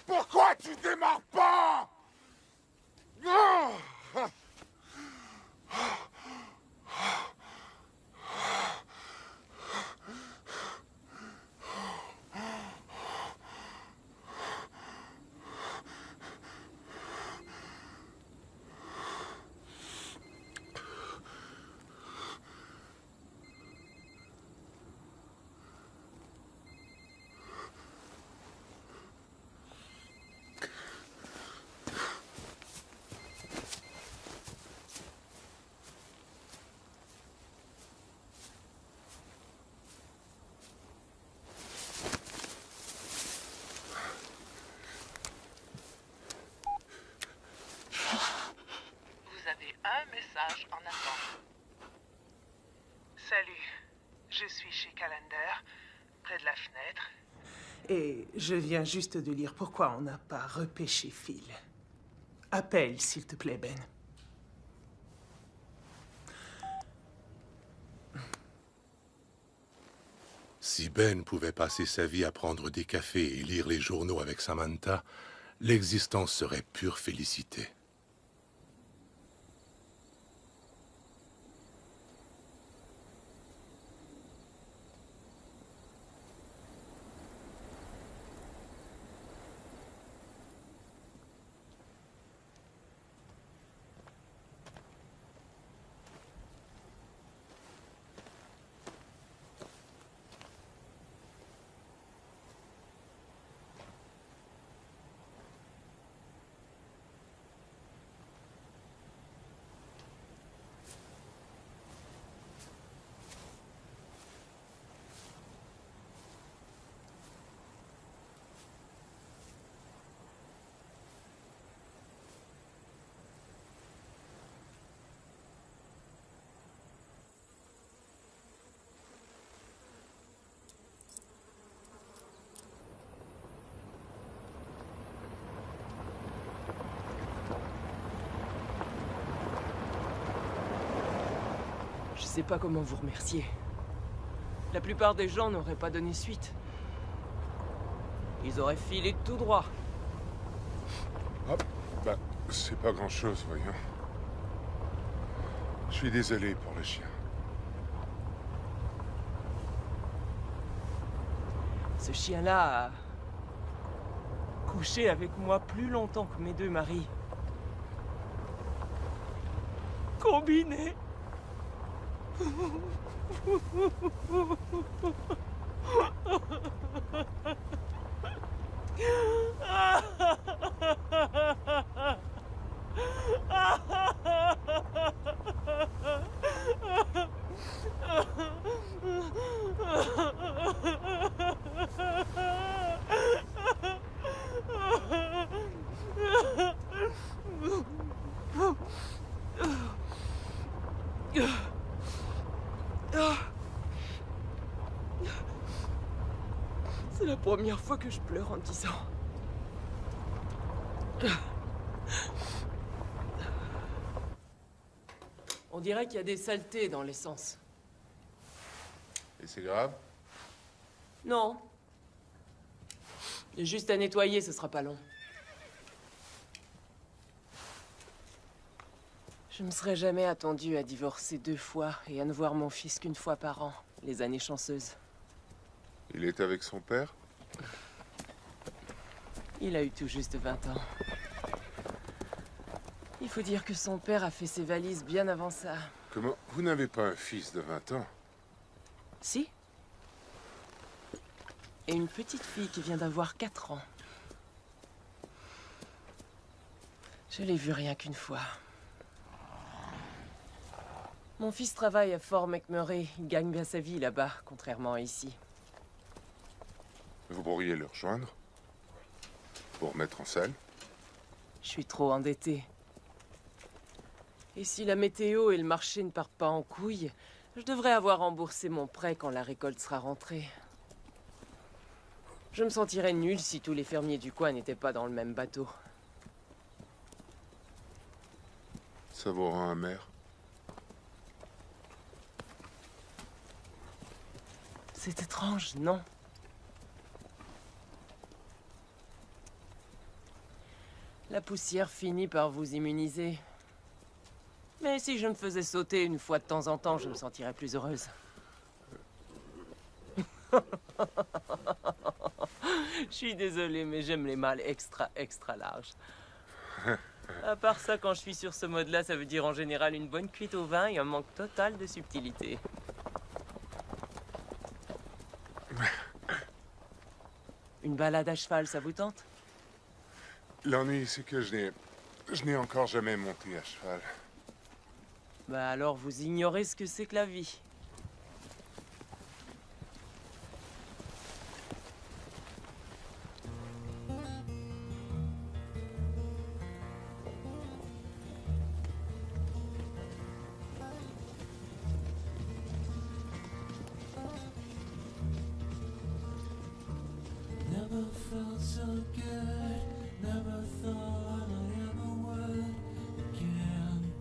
Pourquoi tu démarres pas? Non! Un message en attente. Salut, je suis chez Callender, près de la fenêtre. Et je viens juste de lire pourquoi on n'a pas repêché Phil. Appelle, s'il te plaît, Ben. Si Ben pouvait passer sa vie à prendre des cafés et lire les journaux avec Samantha, l'existence serait pure félicité. Je sais pas comment vous remercier. La plupart des gens n'auraient pas donné suite. Ils auraient filé tout droit. Hop, bah, c'est pas grand-chose, voyons. Je suis désolé pour le chien. Ce chien-là a couché avec moi plus longtemps que mes deux maris. Combinés. C'est la première fois que je pleure en 10 ans. On dirait qu'il y a des saletés dans l'essence. Et c'est grave? Non. J'ai juste à nettoyer, ce sera pas long. Je me serais jamais attendue à divorcer 2 fois et à ne voir mon fils qu'une fois par an, les années chanceuses. Il est avec son père? Il a eu tout juste 20 ans. Il faut dire que son père a fait ses valises bien avant ça. Comment? Vous n'avez pas un fils de 20 ans? Si. Et une petite fille qui vient d'avoir 4 ans. Je l'ai vue rien qu'une fois. Mon fils travaille à Fort McMurray. Il gagne bien sa vie là-bas, contrairement à ici. Vous pourriez le rejoindre? Pour mettre en selle? Je suis trop endettée. Et si la météo et le marché ne partent pas en couille, je devrais avoir remboursé mon prêt quand la récolte sera rentrée. Je me sentirais nulle si tous les fermiers du coin n'étaient pas dans le même bateau. Ça vous rend amer? C'est étrange, non? La poussière finit par vous immuniser. Mais si je me faisais sauter une fois de temps en temps, je me sentirais plus heureuse. Je suis désolée, mais j'aime les mâles extra larges. À part ça, quand je suis sur ce mode-là, ça veut dire en général une bonne cuite au vin et un manque total de subtilité. Une balade à cheval, ça vous tente? L'ennui, c'est que je n'ai encore jamais monté à cheval. Bah alors, vous ignorez ce que c'est que la vie. Never felt so good, never thought I ever would again.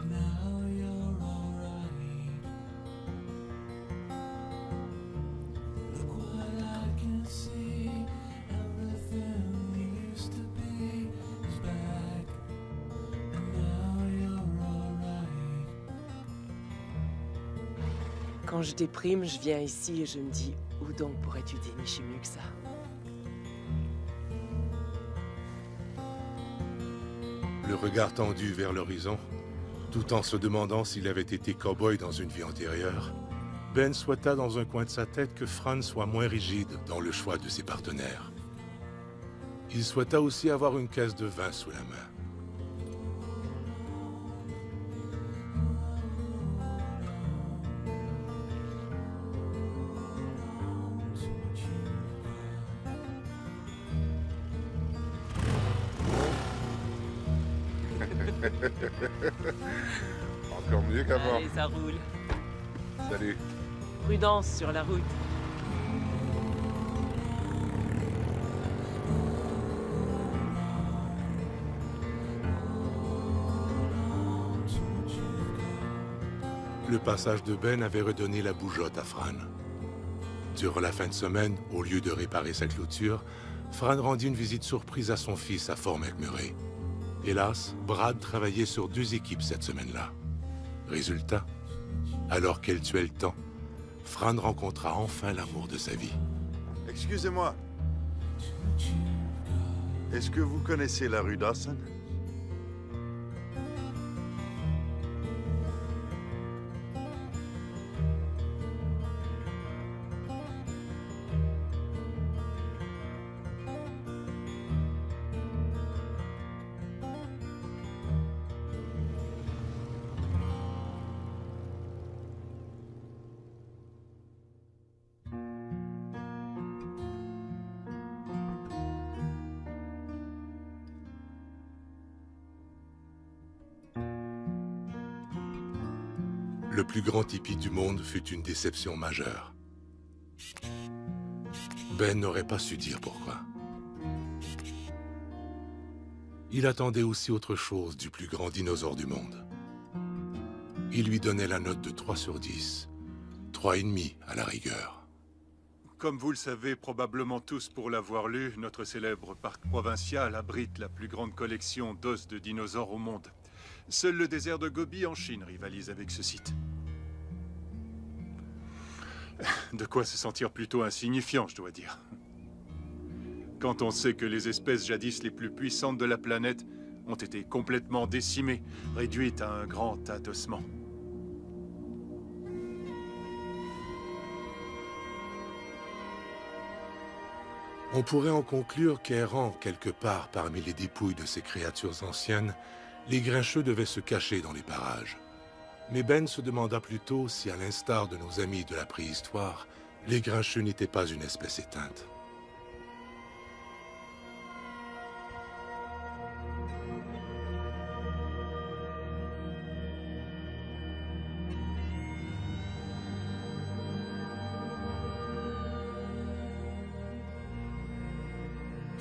Now you're alright. Look what I can see, everything we used to be is back. And now you're alright. Quand je déprime, je viens ici et je me dis, où donc pourrais-tu dénicher mieux que ça? Le regard tendu vers l'horizon, tout en se demandant s'il avait été cow-boy dans une vie antérieure, Ben souhaita dans un coin de sa tête que Fran soit moins rigide dans le choix de ses partenaires. Il souhaita aussi avoir une caisse de vin sous la main. Encore mieux qu'avant. Allez, ça roule. Salut. Prudence sur la route. Le passage de Ben avait redonné la bougeotte à Fran. Durant la fin de semaine, au lieu de réparer sa clôture, Fran rendit une visite surprise à son fils à Fort McMurray. Hélas, Brad travaillait sur 2 équipes cette semaine-là. Résultat, alors qu'elle tuait le temps, Fran rencontra enfin l'amour de sa vie. Excusez-moi. Est-ce que vous connaissez la rue Dawson? Le plus grand hippie du monde fut une déception majeure. Ben n'aurait pas su dire pourquoi. Il attendait aussi autre chose du plus grand dinosaure du monde. Il lui donnait la note de 3 sur 10, 3,5 à la rigueur. Comme vous le savez probablement tous pour l'avoir lu, notre célèbre parc provincial abrite la plus grande collection d'os de dinosaures au monde. Seul le désert de Gobi en Chine rivalise avec ce site. De quoi se sentir plutôt insignifiant, je dois dire. Quand on sait que les espèces jadis les plus puissantes de la planète ont été complètement décimées, réduites à un grand tas d'ossements. On pourrait en conclure qu'errant quelque part parmi les dépouilles de ces créatures anciennes, les grincheux devaient se cacher dans les parages. Mais Ben se demanda plutôt si, à l'instar de nos amis de la préhistoire, les grincheux n'étaient pas une espèce éteinte.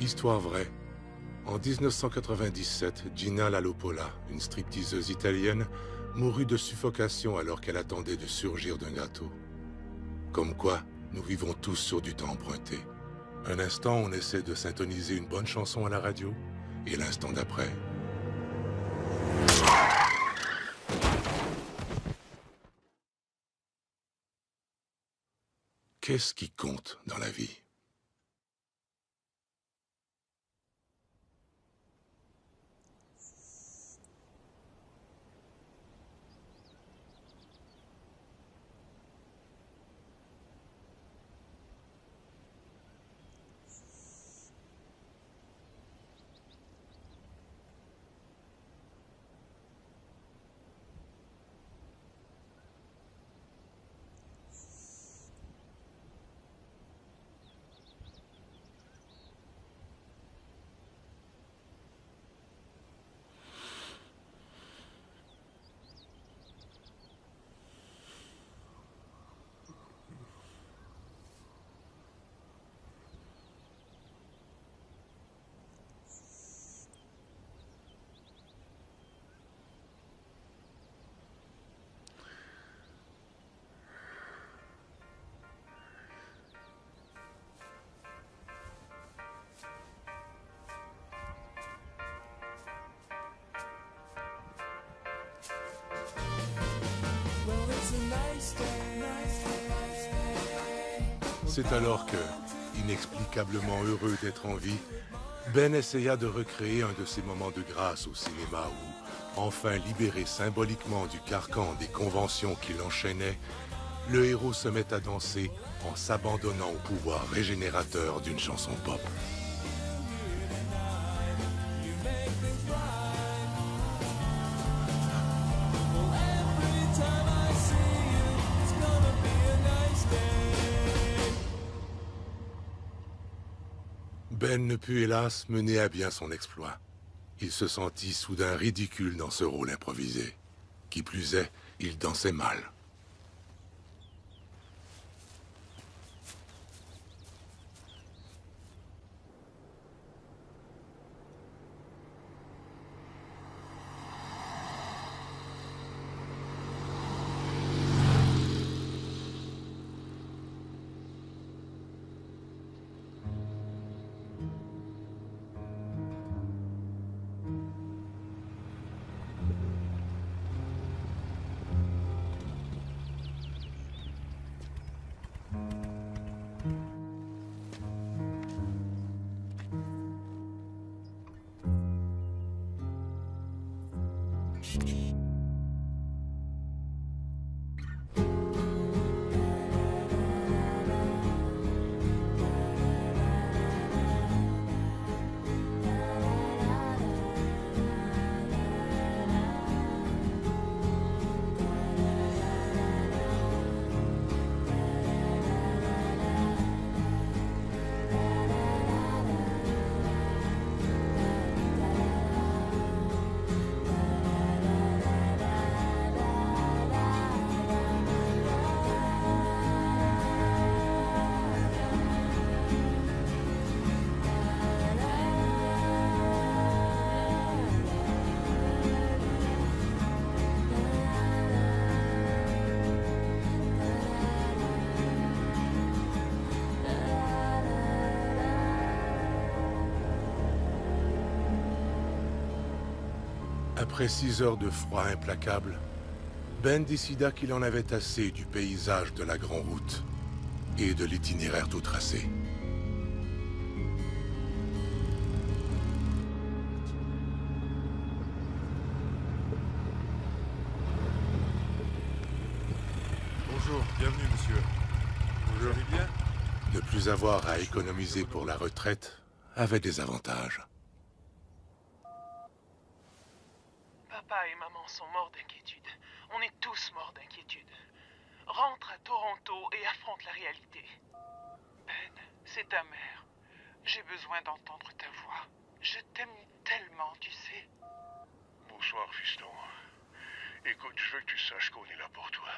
Histoire vraie. En 1997, Gina Lalopola, une stripteaseuse italienne, mourut de suffocation alors qu'elle attendait de surgir d'un gâteau. Comme quoi, nous vivons tous sur du temps emprunté. Un instant, on essaie de syntoniser une bonne chanson à la radio, et l'instant d'après... Qu'est-ce qui compte dans la vie ? C'est alors que, inexplicablement heureux d'être en vie, Ben essaya de recréer un de ces moments de grâce au cinéma où, enfin libéré symboliquement du carcan des conventions qui l'enchaînaient, le héros se met à danser en s'abandonnant au pouvoir régénérateur d'une chanson pop. Ben ne put hélas mener à bien son exploit. Il se sentit soudain ridicule dans ce rôle improvisé. Qui plus est, il dansait mal. Après 6 heures de froid implacable, Ben décida qu'il en avait assez du paysage de la Grande Route et de l'itinéraire tout tracé. Bonjour, bienvenue, monsieur. Vous allez bien? Ne plus avoir à économiser pour la retraite avait des avantages. Papa et maman sont morts d'inquiétude. On est tous morts d'inquiétude. Rentre à Toronto et affronte la réalité. Ben, c'est ta mère. J'ai besoin d'entendre ta voix. Je t'aime tellement, tu sais. Bonsoir, fiston. Écoute, je veux que tu saches qu'on est là pour toi.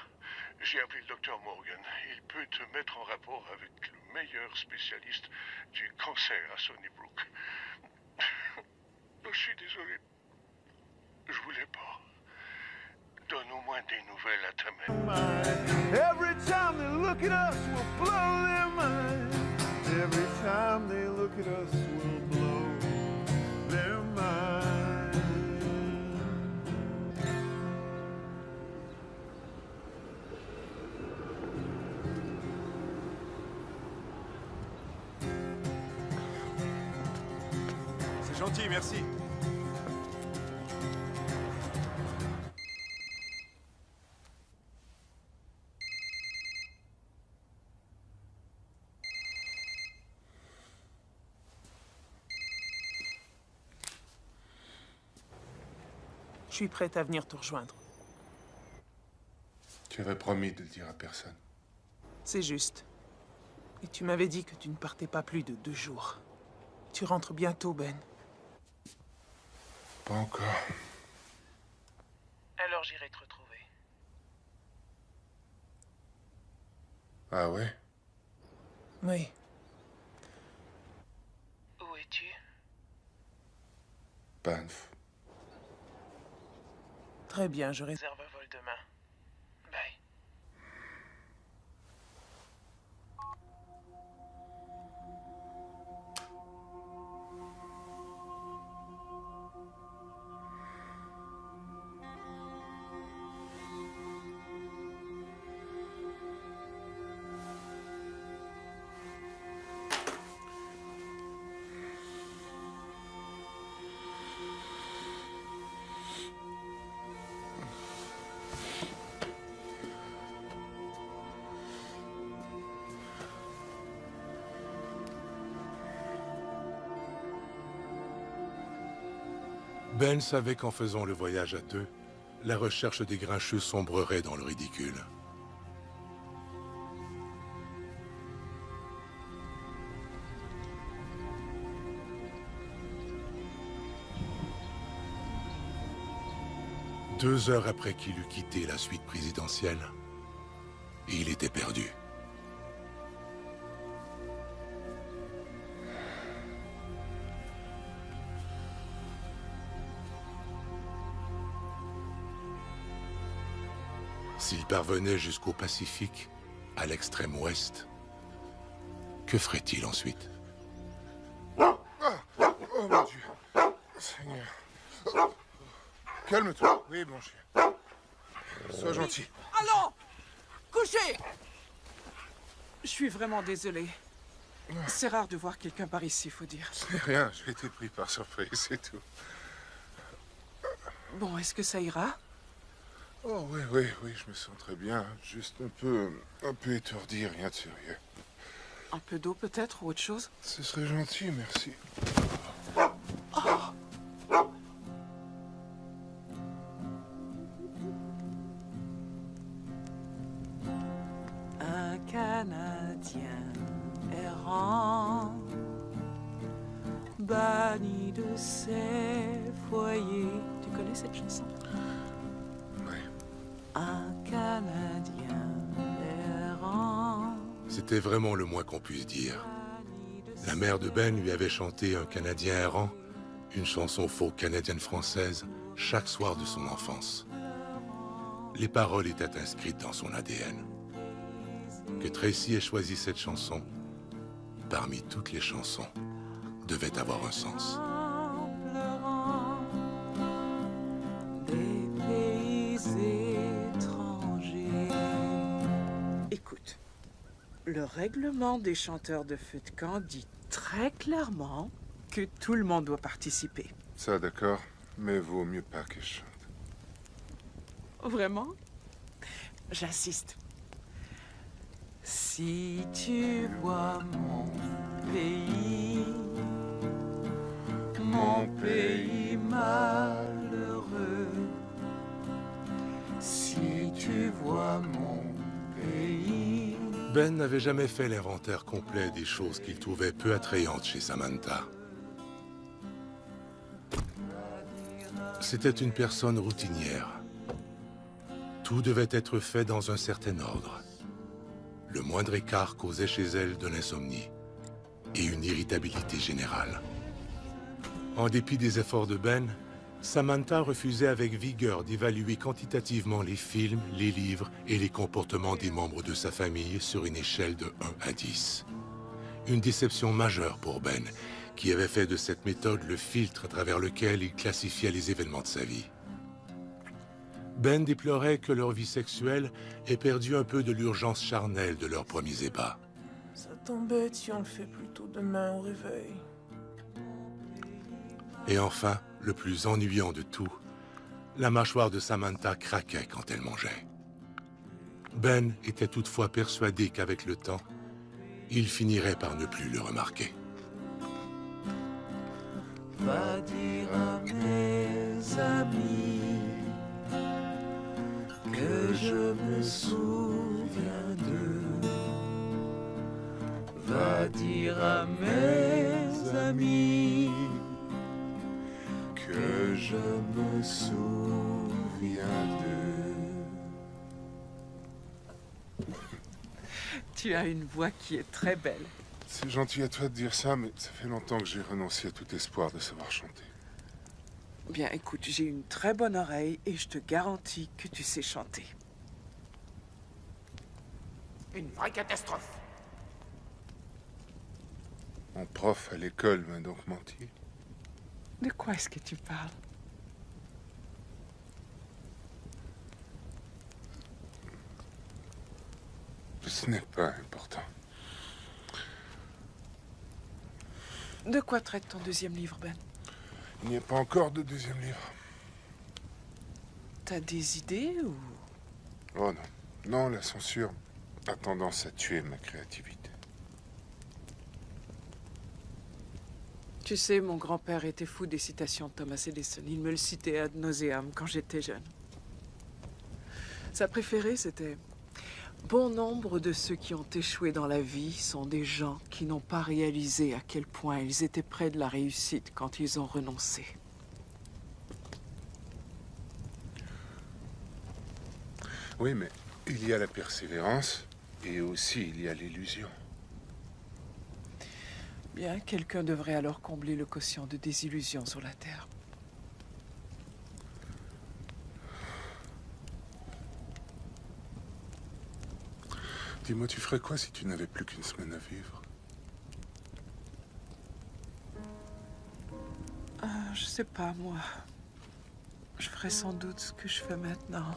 J'ai appelé le docteur Morgan. Il peut te mettre en rapport avec le meilleur spécialiste du cancer à Sunnybrook. Je suis désolé. Je voulais pas. Donne au moins des nouvelles à ta mère. Every time they look at us, we'll blow their mind. Every time they look at us, we'll blow their mind. C'est gentil, merci. Je suis prête à venir te rejoindre. Tu avais promis de le dire à personne. C'est juste. Et tu m'avais dit que tu ne partais pas plus de 2 jours. Tu rentres bientôt, Ben. Pas encore. Alors j'irai te retrouver. Ah ouais? Oui. Où es-tu? Banff. Très bien, je réserve un vol demain. Bye. Ben savait qu'en faisant le voyage à 2, la recherche des grincheux sombrerait dans le ridicule. Deux heures après qu'il eut quitté la suite présidentielle, il était perdu. S'il parvenait jusqu'au Pacifique, à l'extrême ouest, que ferait-il ensuite? Oh mon Dieu. Seigneur. Calme-toi. Oui, mon chien. Sois gentil. Allons! Couchez! Je suis vraiment désolé. C'est rare de voir quelqu'un par ici, faut dire. C'est rien, j'ai été pris par surprise, c'est tout. Bon, est-ce que ça ira? Oh oui, oui, oui, je me sens très bien. Juste un peu étourdi, rien de sérieux. Un peu d'eau peut-être ou autre chose? Ce serait gentil, merci. Un Canadien errant, banni de ses foyers. Tu connais cette chanson? Oui. Un Canadien errant. C'était vraiment le moins qu'on puisse dire. La mère de Ben lui avait chanté un Canadien errant, une chanson folk canadienne-française, chaque soir de son enfance. Les paroles étaient inscrites dans son ADN. Que Tracy ait choisi cette chanson, parmi toutes les chansons, devait avoir un sens. Des pays étrangers. Écoute, le règlement des chanteurs de feu de camp dit très clairement que tout le monde doit participer. Ça, d'accord, mais vaut mieux pas que je chante. Vraiment? J'insiste. Si tu vois mon pays malheureux, si tu vois mon pays... Ben n'avait jamais fait l'inventaire complet des choses qu'il trouvait peu attrayantes chez Samantha. C'était une personne routinière. Tout devait être fait dans un certain ordre. Le moindre écart causait chez elle de l'insomnie et une irritabilité générale. En dépit des efforts de Ben, Samantha refusait avec vigueur d'évaluer quantitativement les films, les livres et les comportements des membres de sa famille sur une échelle de 1 à 10. Une déception majeure pour Ben, qui avait fait de cette méthode le filtre à travers lequel il classifiait les événements de sa vie. Ben déplorait que leur vie sexuelle ait perdu un peu de l'urgence charnelle de leurs premiers ébats. Ça t'embête si on le fait plutôt demain au réveil. Et enfin, le plus ennuyant de tout, la mâchoire de Samantha craquait quand elle mangeait. Ben était toutefois persuadé qu'avec le temps, il finirait par ne plus le remarquer. Va dire à mes amis que je me souviens d'eux. Va dire à mes amis que je me souviens d'eux. Tu as une voix qui est très belle. C'est gentil à toi de dire ça, mais ça fait longtemps que j'ai renoncé à tout espoir de savoir chanter. Bien, écoute, j'ai une très bonne oreille et je te garantis que tu sais chanter. Une vraie catastrophe. Mon prof à l'école m'a donc menti. De quoi est-ce que tu parles? Ce n'est pas important. De quoi traite ton deuxième livre, Ben? Il n'y a pas encore de deuxième livre. T'as des idées ou... Oh non. Non, la censure a tendance à tuer ma créativité. Tu sais, mon grand-père était fou des citations de Thomas Edison. Il me le citait ad nauseam quand j'étais jeune. Sa préférée, c'était... Bon nombre de ceux qui ont échoué dans la vie sont des gens qui n'ont pas réalisé à quel point ils étaient près de la réussite quand ils ont renoncé. Oui, mais il y a la persévérance et aussi il y a l'illusion. Bien, quelqu'un devrait alors combler le quotient de désillusion sur la Terre. Dis-moi, tu ferais quoi si tu n'avais plus qu'une semaine à vivre? Je sais pas, moi. Je ferais sans doute ce que je fais maintenant.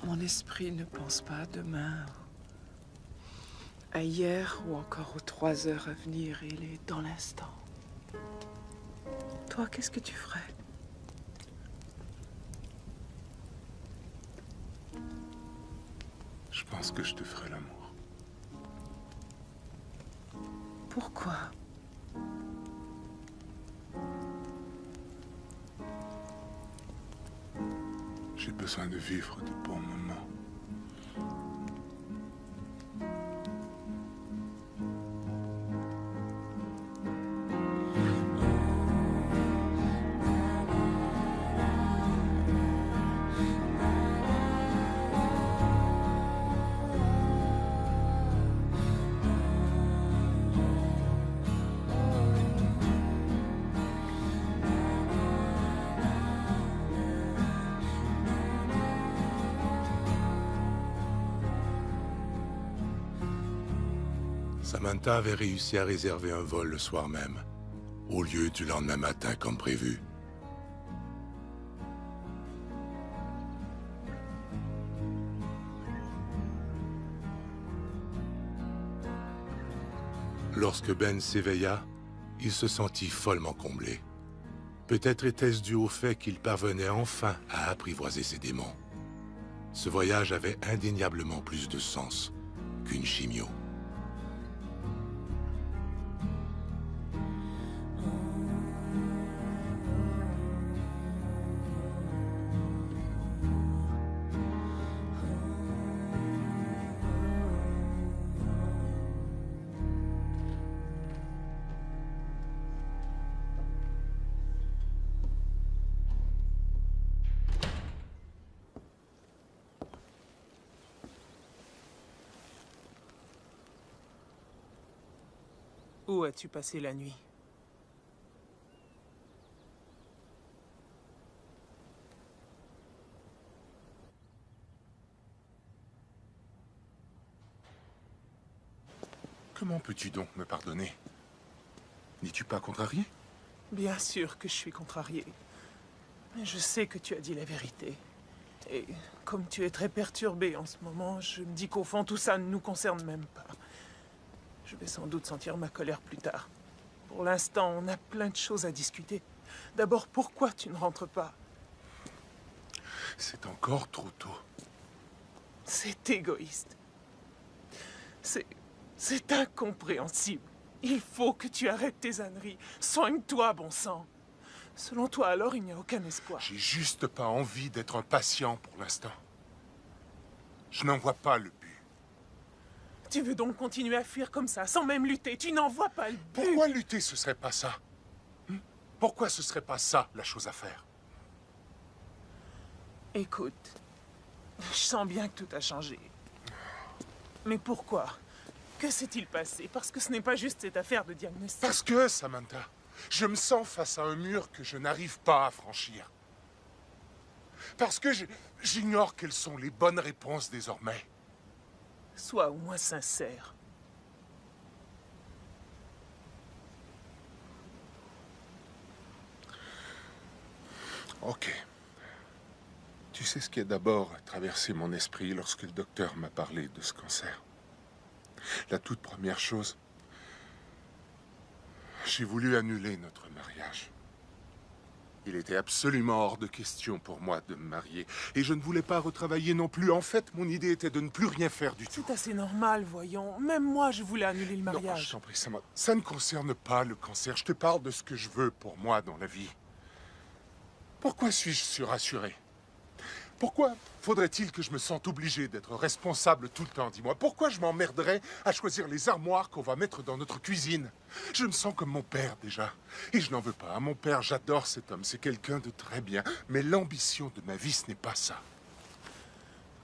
Mon esprit ne pense pas à demain, à hier ou encore aux 3 heures à venir. Il est dans l'instant. Toi, qu'est-ce que tu ferais? Je pense que je te ferai l'amour. Pourquoi? J'ai besoin de vivre de bons moments. Samantha avait réussi à réserver un vol le soir même, au lieu du lendemain matin comme prévu. Lorsque Ben s'éveilla, il se sentit follement comblé. Peut-être était-ce dû au fait qu'il parvenait enfin à apprivoiser ses démons. Ce voyage avait indéniablement plus de sens qu'une chimio. Où as-tu passé la nuit? Comment peux-tu donc me pardonner? N'es-tu pas contrarié? Bien sûr que je suis contrarié. Mais je sais que tu as dit la vérité. Et comme tu es très perturbé en ce moment, je me dis qu'au fond, tout ça ne nous concerne même pas. Je vais sans doute sentir ma colère plus tard. Pour l'instant, on a plein de choses à discuter. D'abord, pourquoi tu ne rentres pas? C'est encore trop tôt. C'est égoïste. C'est incompréhensible. Il faut que tu arrêtes tes âneries. Soigne-toi, bon sang. Selon toi, alors, il n'y a aucun espoir. J'ai juste pas envie d'être un patient pour l'instant. Je n'en vois pas le but. Tu veux donc continuer à fuir comme ça, sans même lutter? Tu n'en vois pas le but. Pourquoi lutter, ce serait pas ça? Pourquoi ce serait pas ça, la chose à faire? Écoute, je sens bien que tout a changé. Mais pourquoi? Que s'est-il passé? Parce que ce n'est pas juste cette affaire de diagnostic. Parce que, Samantha, je me sens face à un mur que je n'arrive pas à franchir. Parce que j'ignore quelles sont les bonnes réponses désormais. Sois au moins sincère. Ok. Tu sais ce qui a d'abord traversé mon esprit lorsque le docteur m'a parlé de ce cancer? La toute première chose, j'ai voulu annuler notre mariage. Il était absolument hors de question pour moi de me marier. Et je ne voulais pas retravailler non plus. En fait, mon idée était de ne plus rien faire du tout. C'est assez normal, voyons. Même moi, je voulais annuler le mariage. Non, je t'en prie, ça ne concerne pas le cancer. Je te parle de ce que je veux pour moi dans la vie. Pourquoi suis-je surassuré? Pourquoi faudrait-il que je me sente obligé d'être responsable tout le temps? Dis-moi, pourquoi je m'emmerderais à choisir les armoires qu'on va mettre dans notre cuisine? Je me sens comme mon père, déjà. Et je n'en veux pas. Mon père, j'adore cet homme. C'est quelqu'un de très bien. Mais l'ambition de ma vie, ce n'est pas ça.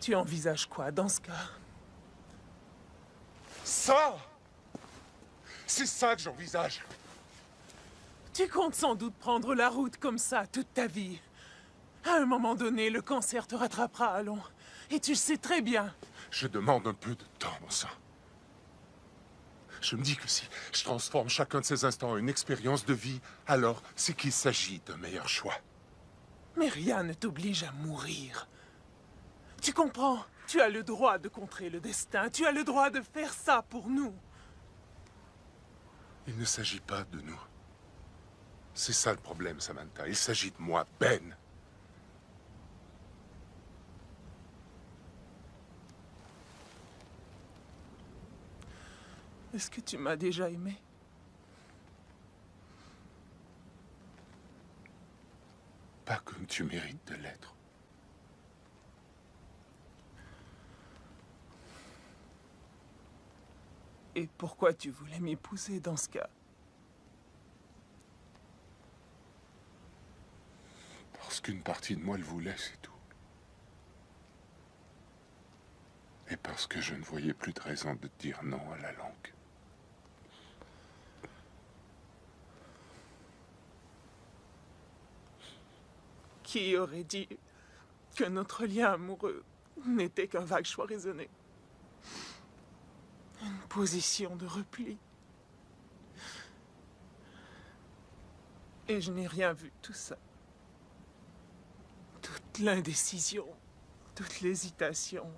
Tu envisages quoi dans ce cas? Ça! C'est ça que j'envisage. Tu comptes sans doute prendre la route comme ça toute ta vie. À un moment donné, le cancer te rattrapera, allons. Et tu le sais très bien. Je demande un peu de temps, mon sang. Je me dis que si je transforme chacun de ces instants en une expérience de vie, alors c'est qu'il s'agit d'un meilleur choix. Mais rien ne t'oblige à mourir. Tu comprends? Tu as le droit de contrer le destin. Tu as le droit de faire ça pour nous. Il ne s'agit pas de nous. C'est ça le problème, Samantha. Il s'agit de moi, Ben. Est-ce que tu m'as déjà aimé? Pas comme tu mérites de l'être. Et pourquoi tu voulais m'épouser dans ce cas? Parce qu'une partie de moi le voulait, c'est tout. Et parce que je ne voyais plus de raison de dire non à la langue. Qui aurait dit que notre lien amoureux n'était qu'un vague choix raisonné? Une position de repli. Et je n'ai rien vu de tout ça. Toute l'indécision, toute l'hésitation.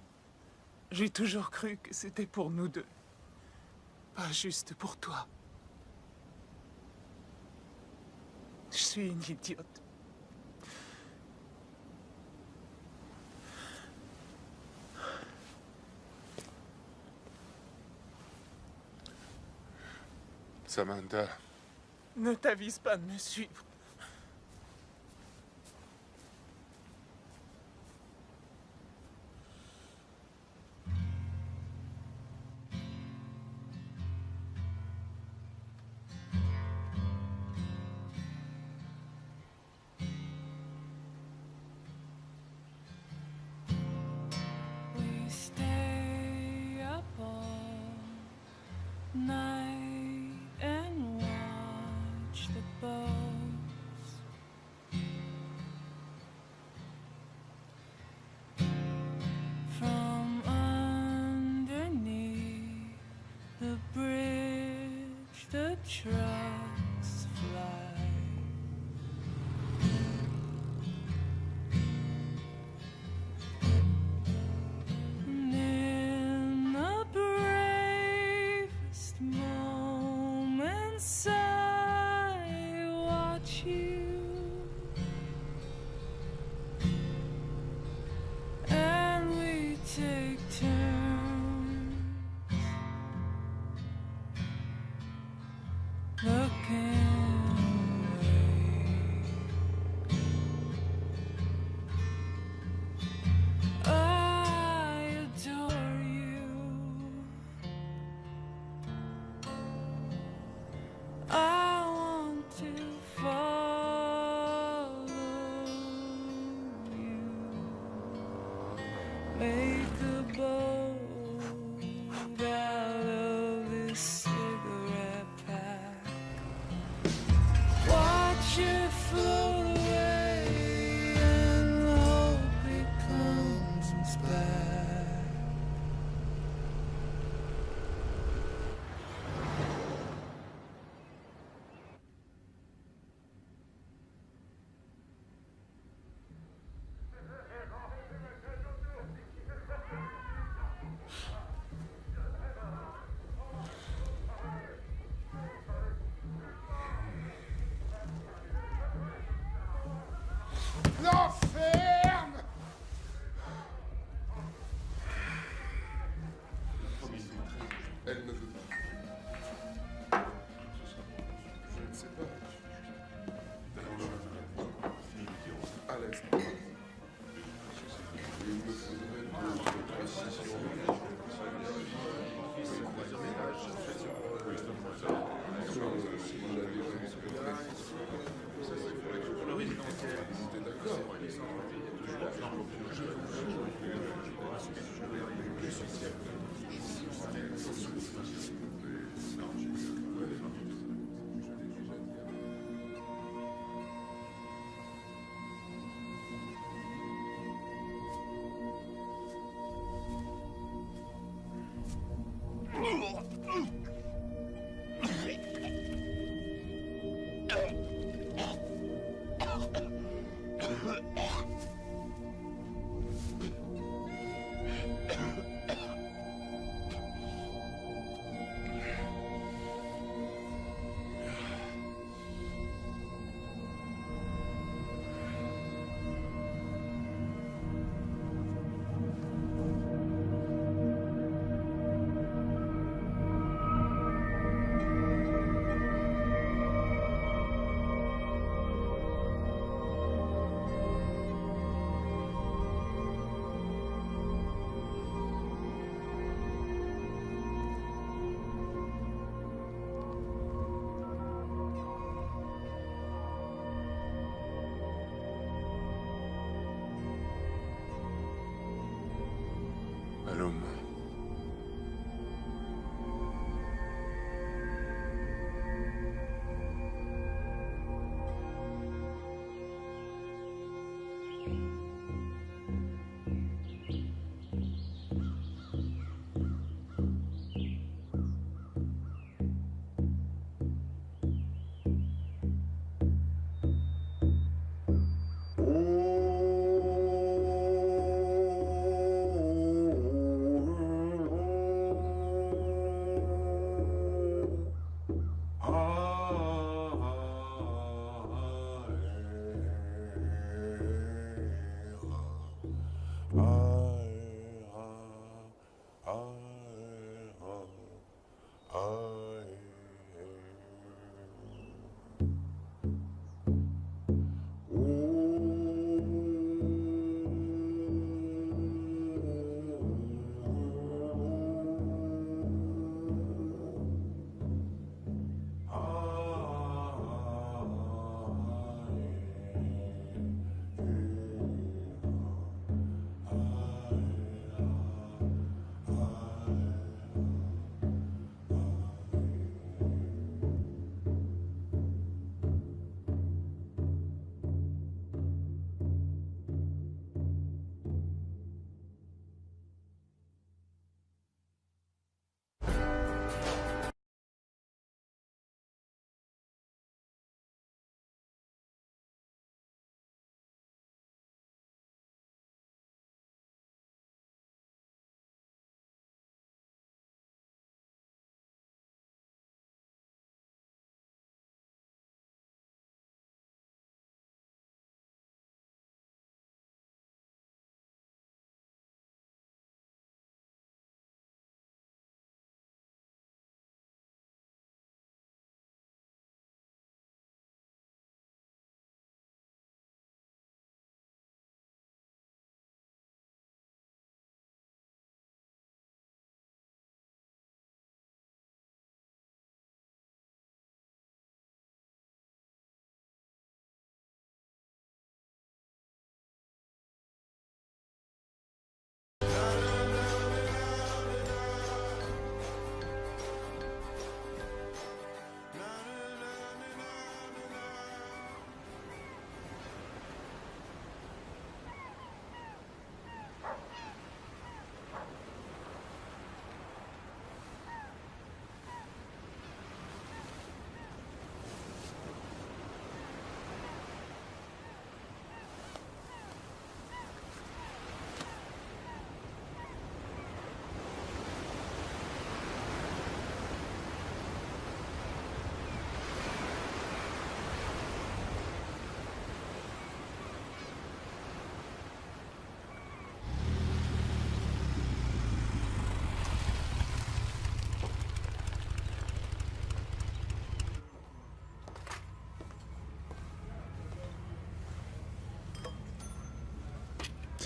J'ai toujours cru que c'était pour nous deux. Pas juste pour toi. Je suis une idiote. Samantha. Ne t'avise pas de me suivre. We stay up all night and watch the boats. From underneath the bridge, the trucks fly. And in the bravest moments, I watch you, and we take turns looking away. I adore you. I want to follow you. Make a boat out of this cigarette pack. Watch it float away and hope it comes back. L'enferme! Elle ne veut pas. Je ne sais pas. À l'instant. Il me faudrait d'autres précisions.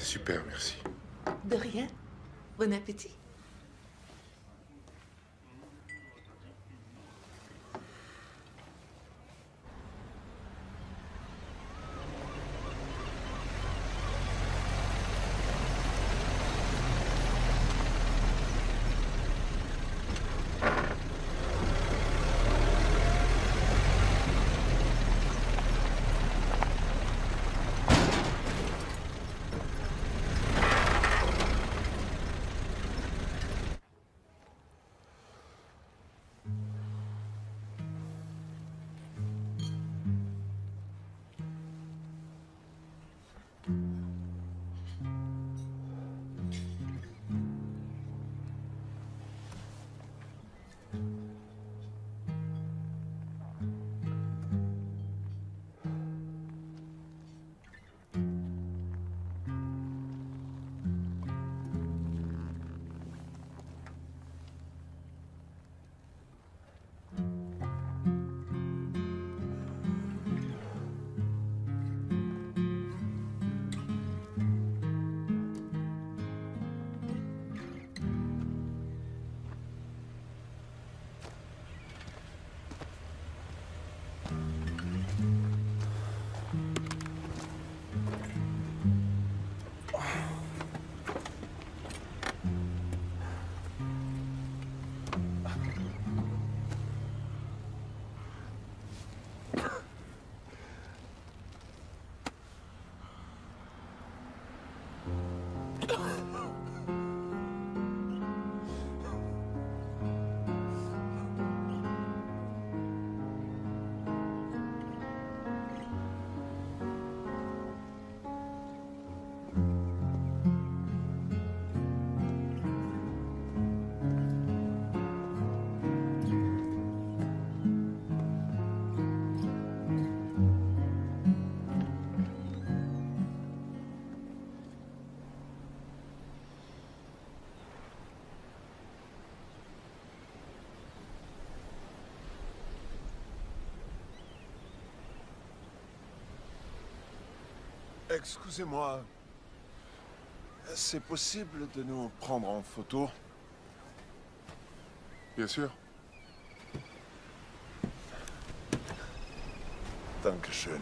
super, merci. De rien. Bon appétit. Excusez-moi. C'est possible de nous prendre en photo? Bien sûr. Dankeschön.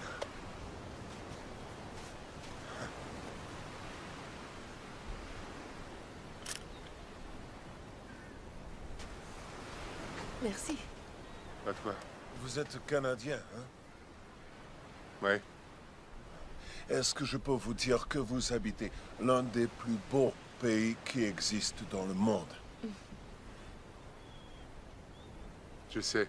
Merci. Pas toi. Vous êtes Canadien, hein? Ouais. Est-ce que je peux vous dire que vous habitez l'un des plus beaux pays qui existent dans le monde? Je sais.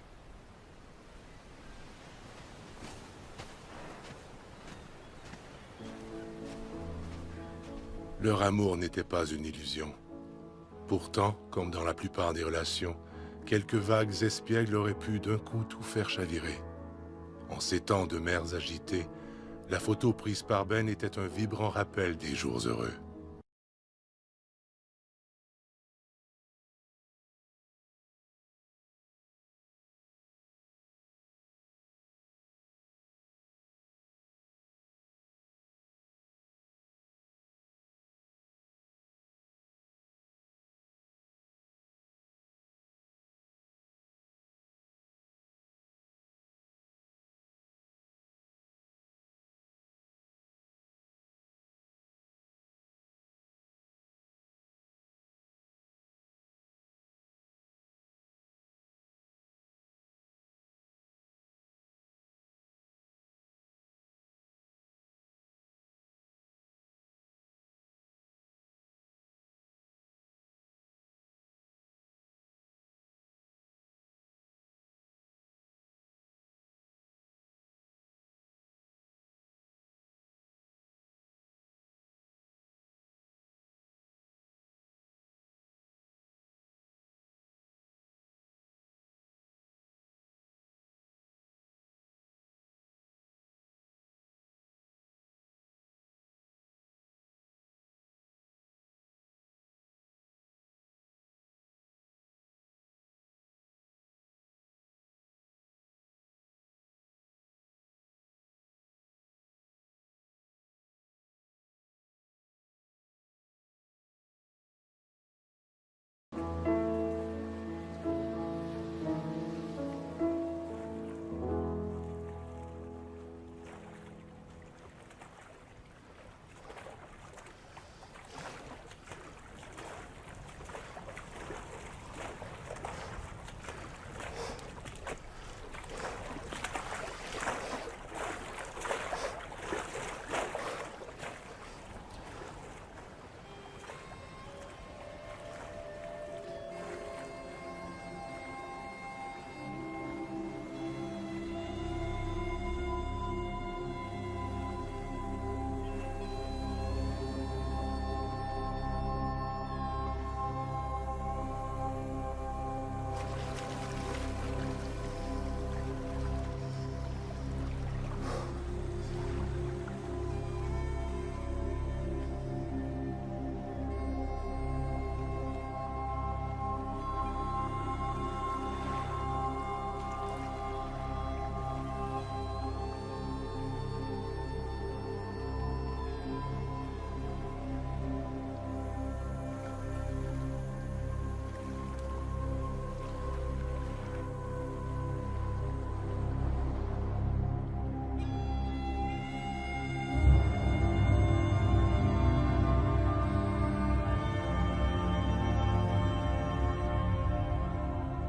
Leur amour n'était pas une illusion. Pourtant, comme dans la plupart des relations, quelques vagues espiègles auraient pu d'un coup tout faire chavirer. En ces temps de mers agitées, la photo prise par Ben était un vibrant rappel des jours heureux.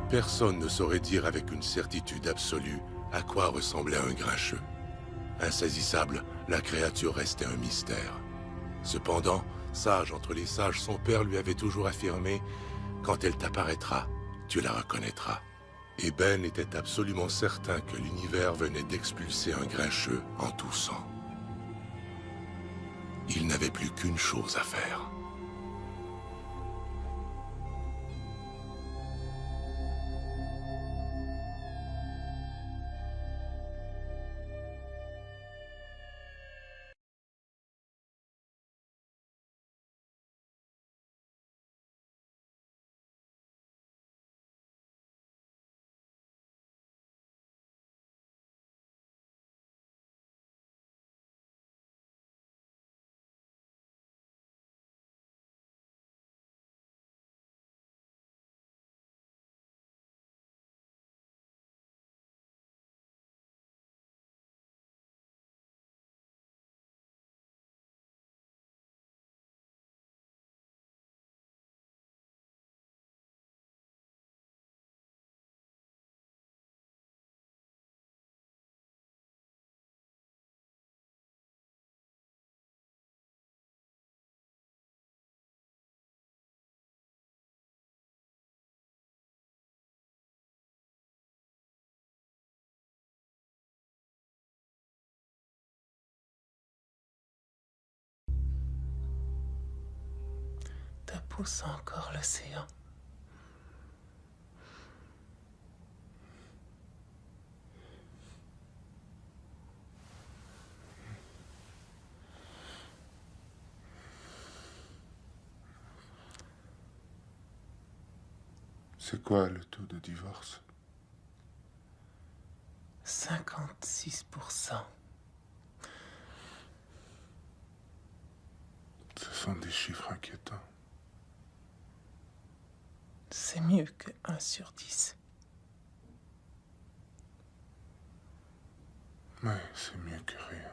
Personne ne saurait dire avec une certitude absolue à quoi ressemblait un grincheux. Insaisissable, la créature restait un mystère. Cependant, sage entre les sages, son père lui avait toujours affirmé « Quand elle t'apparaîtra, tu la reconnaîtras ». Et Ben était absolument certain que l'univers venait d'expulser un grincheux en toussant. Il n'avait plus qu'une chose à faire. Te pousse encore l'océan. C'est quoi le taux de divorce? 56%. Ce sont des chiffres inquiétants. C'est mieux que 1 sur 10. Ouais, c'est mieux que rien.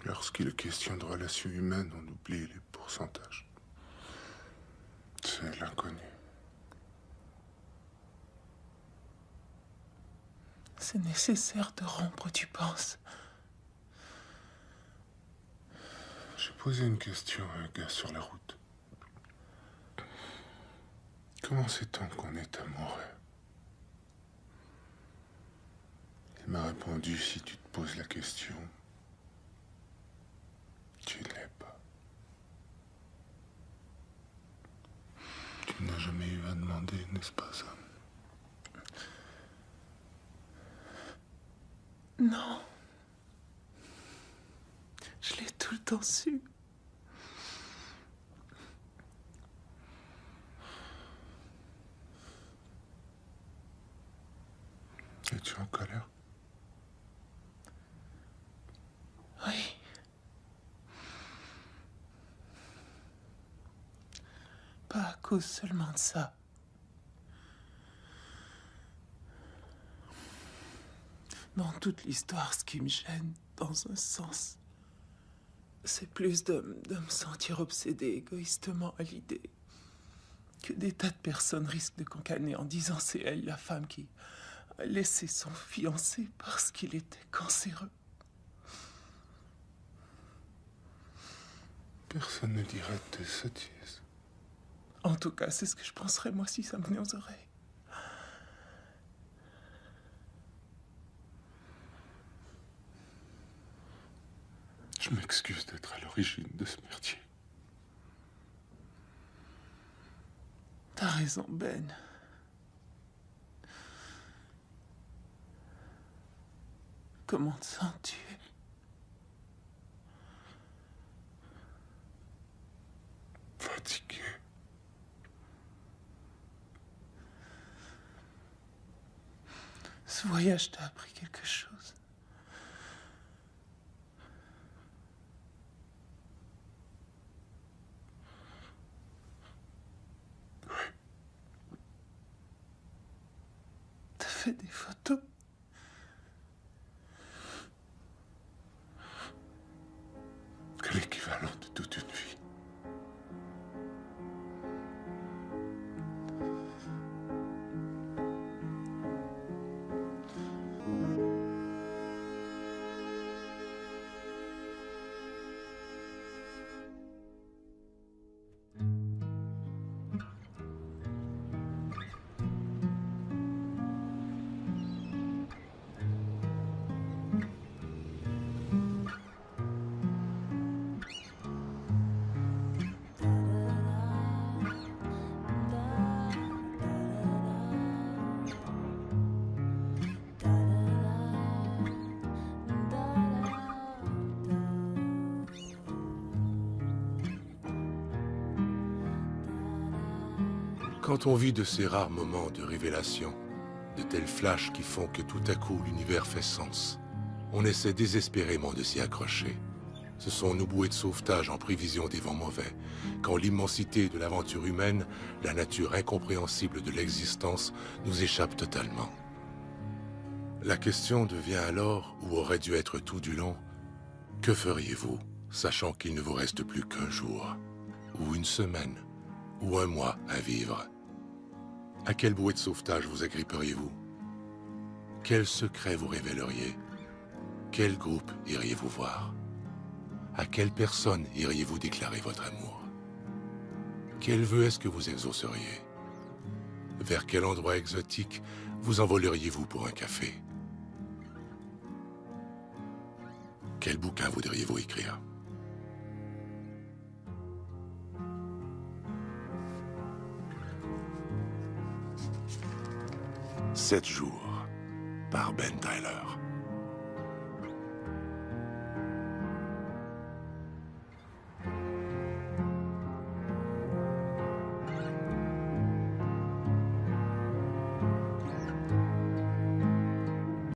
Lorsqu'il est question de relations humaines, on oublie les pourcentages. C'est l'inconnu. C'est nécessaire de rompre, tu penses? J'ai posé une question à un gars sur la route. Comment sait-on qu'on est amoureux? Il m'a répondu, si tu te poses la question, tu ne l'es pas. Tu n'as jamais eu à demander, n'est-ce pas, Sam? Non. Je l'ai tout le temps su. Es-tu en colère? Oui. Pas à cause seulement de ça. Dans toute l'histoire, ce qui me gêne, dans un sens, c'est plus de me sentir obsédé égoïstement à l'idée que des tas de personnes risquent de concaner en disant c'est elle la femme qui a laissé son fiancé parce qu'il était cancéreux. Personne ne dirait de sottises. En tout cas, c'est ce que je penserais moi si ça me venait aux oreilles. Je m'excuse d'être à l'origine de ce merdier. T'as raison, Ben. Comment te sens-tu? Fatigué. Ce voyage t'a appris quelque chose? T'as fait des photos? Que l'équivalent de toute une vie. Quand on vit de ces rares moments de révélation, de tels flashs qui font que tout à coup l'univers fait sens, on essaie désespérément de s'y accrocher. Ce sont nos bouées de sauvetage en prévision des vents mauvais, quand l'immensité de l'aventure humaine, la nature incompréhensible de l'existence, nous échappe totalement. La question devient alors, où aurait dû être tout du long, que feriez-vous, sachant qu'il ne vous reste plus qu'un jour, ou une semaine, ou un mois à vivre? À quelle bouée de sauvetage vous agripperiez-vous? Quel secret vous révéleriez? Quel groupe iriez-vous voir? À quelle personne iriez-vous déclarer votre amour? Quel vœu est-ce que vous exauceriez? Vers quel endroit exotique vous envoleriez-vous pour un café? Quel bouquin voudriez-vous écrire? « 7 jours » par Ben Tyler.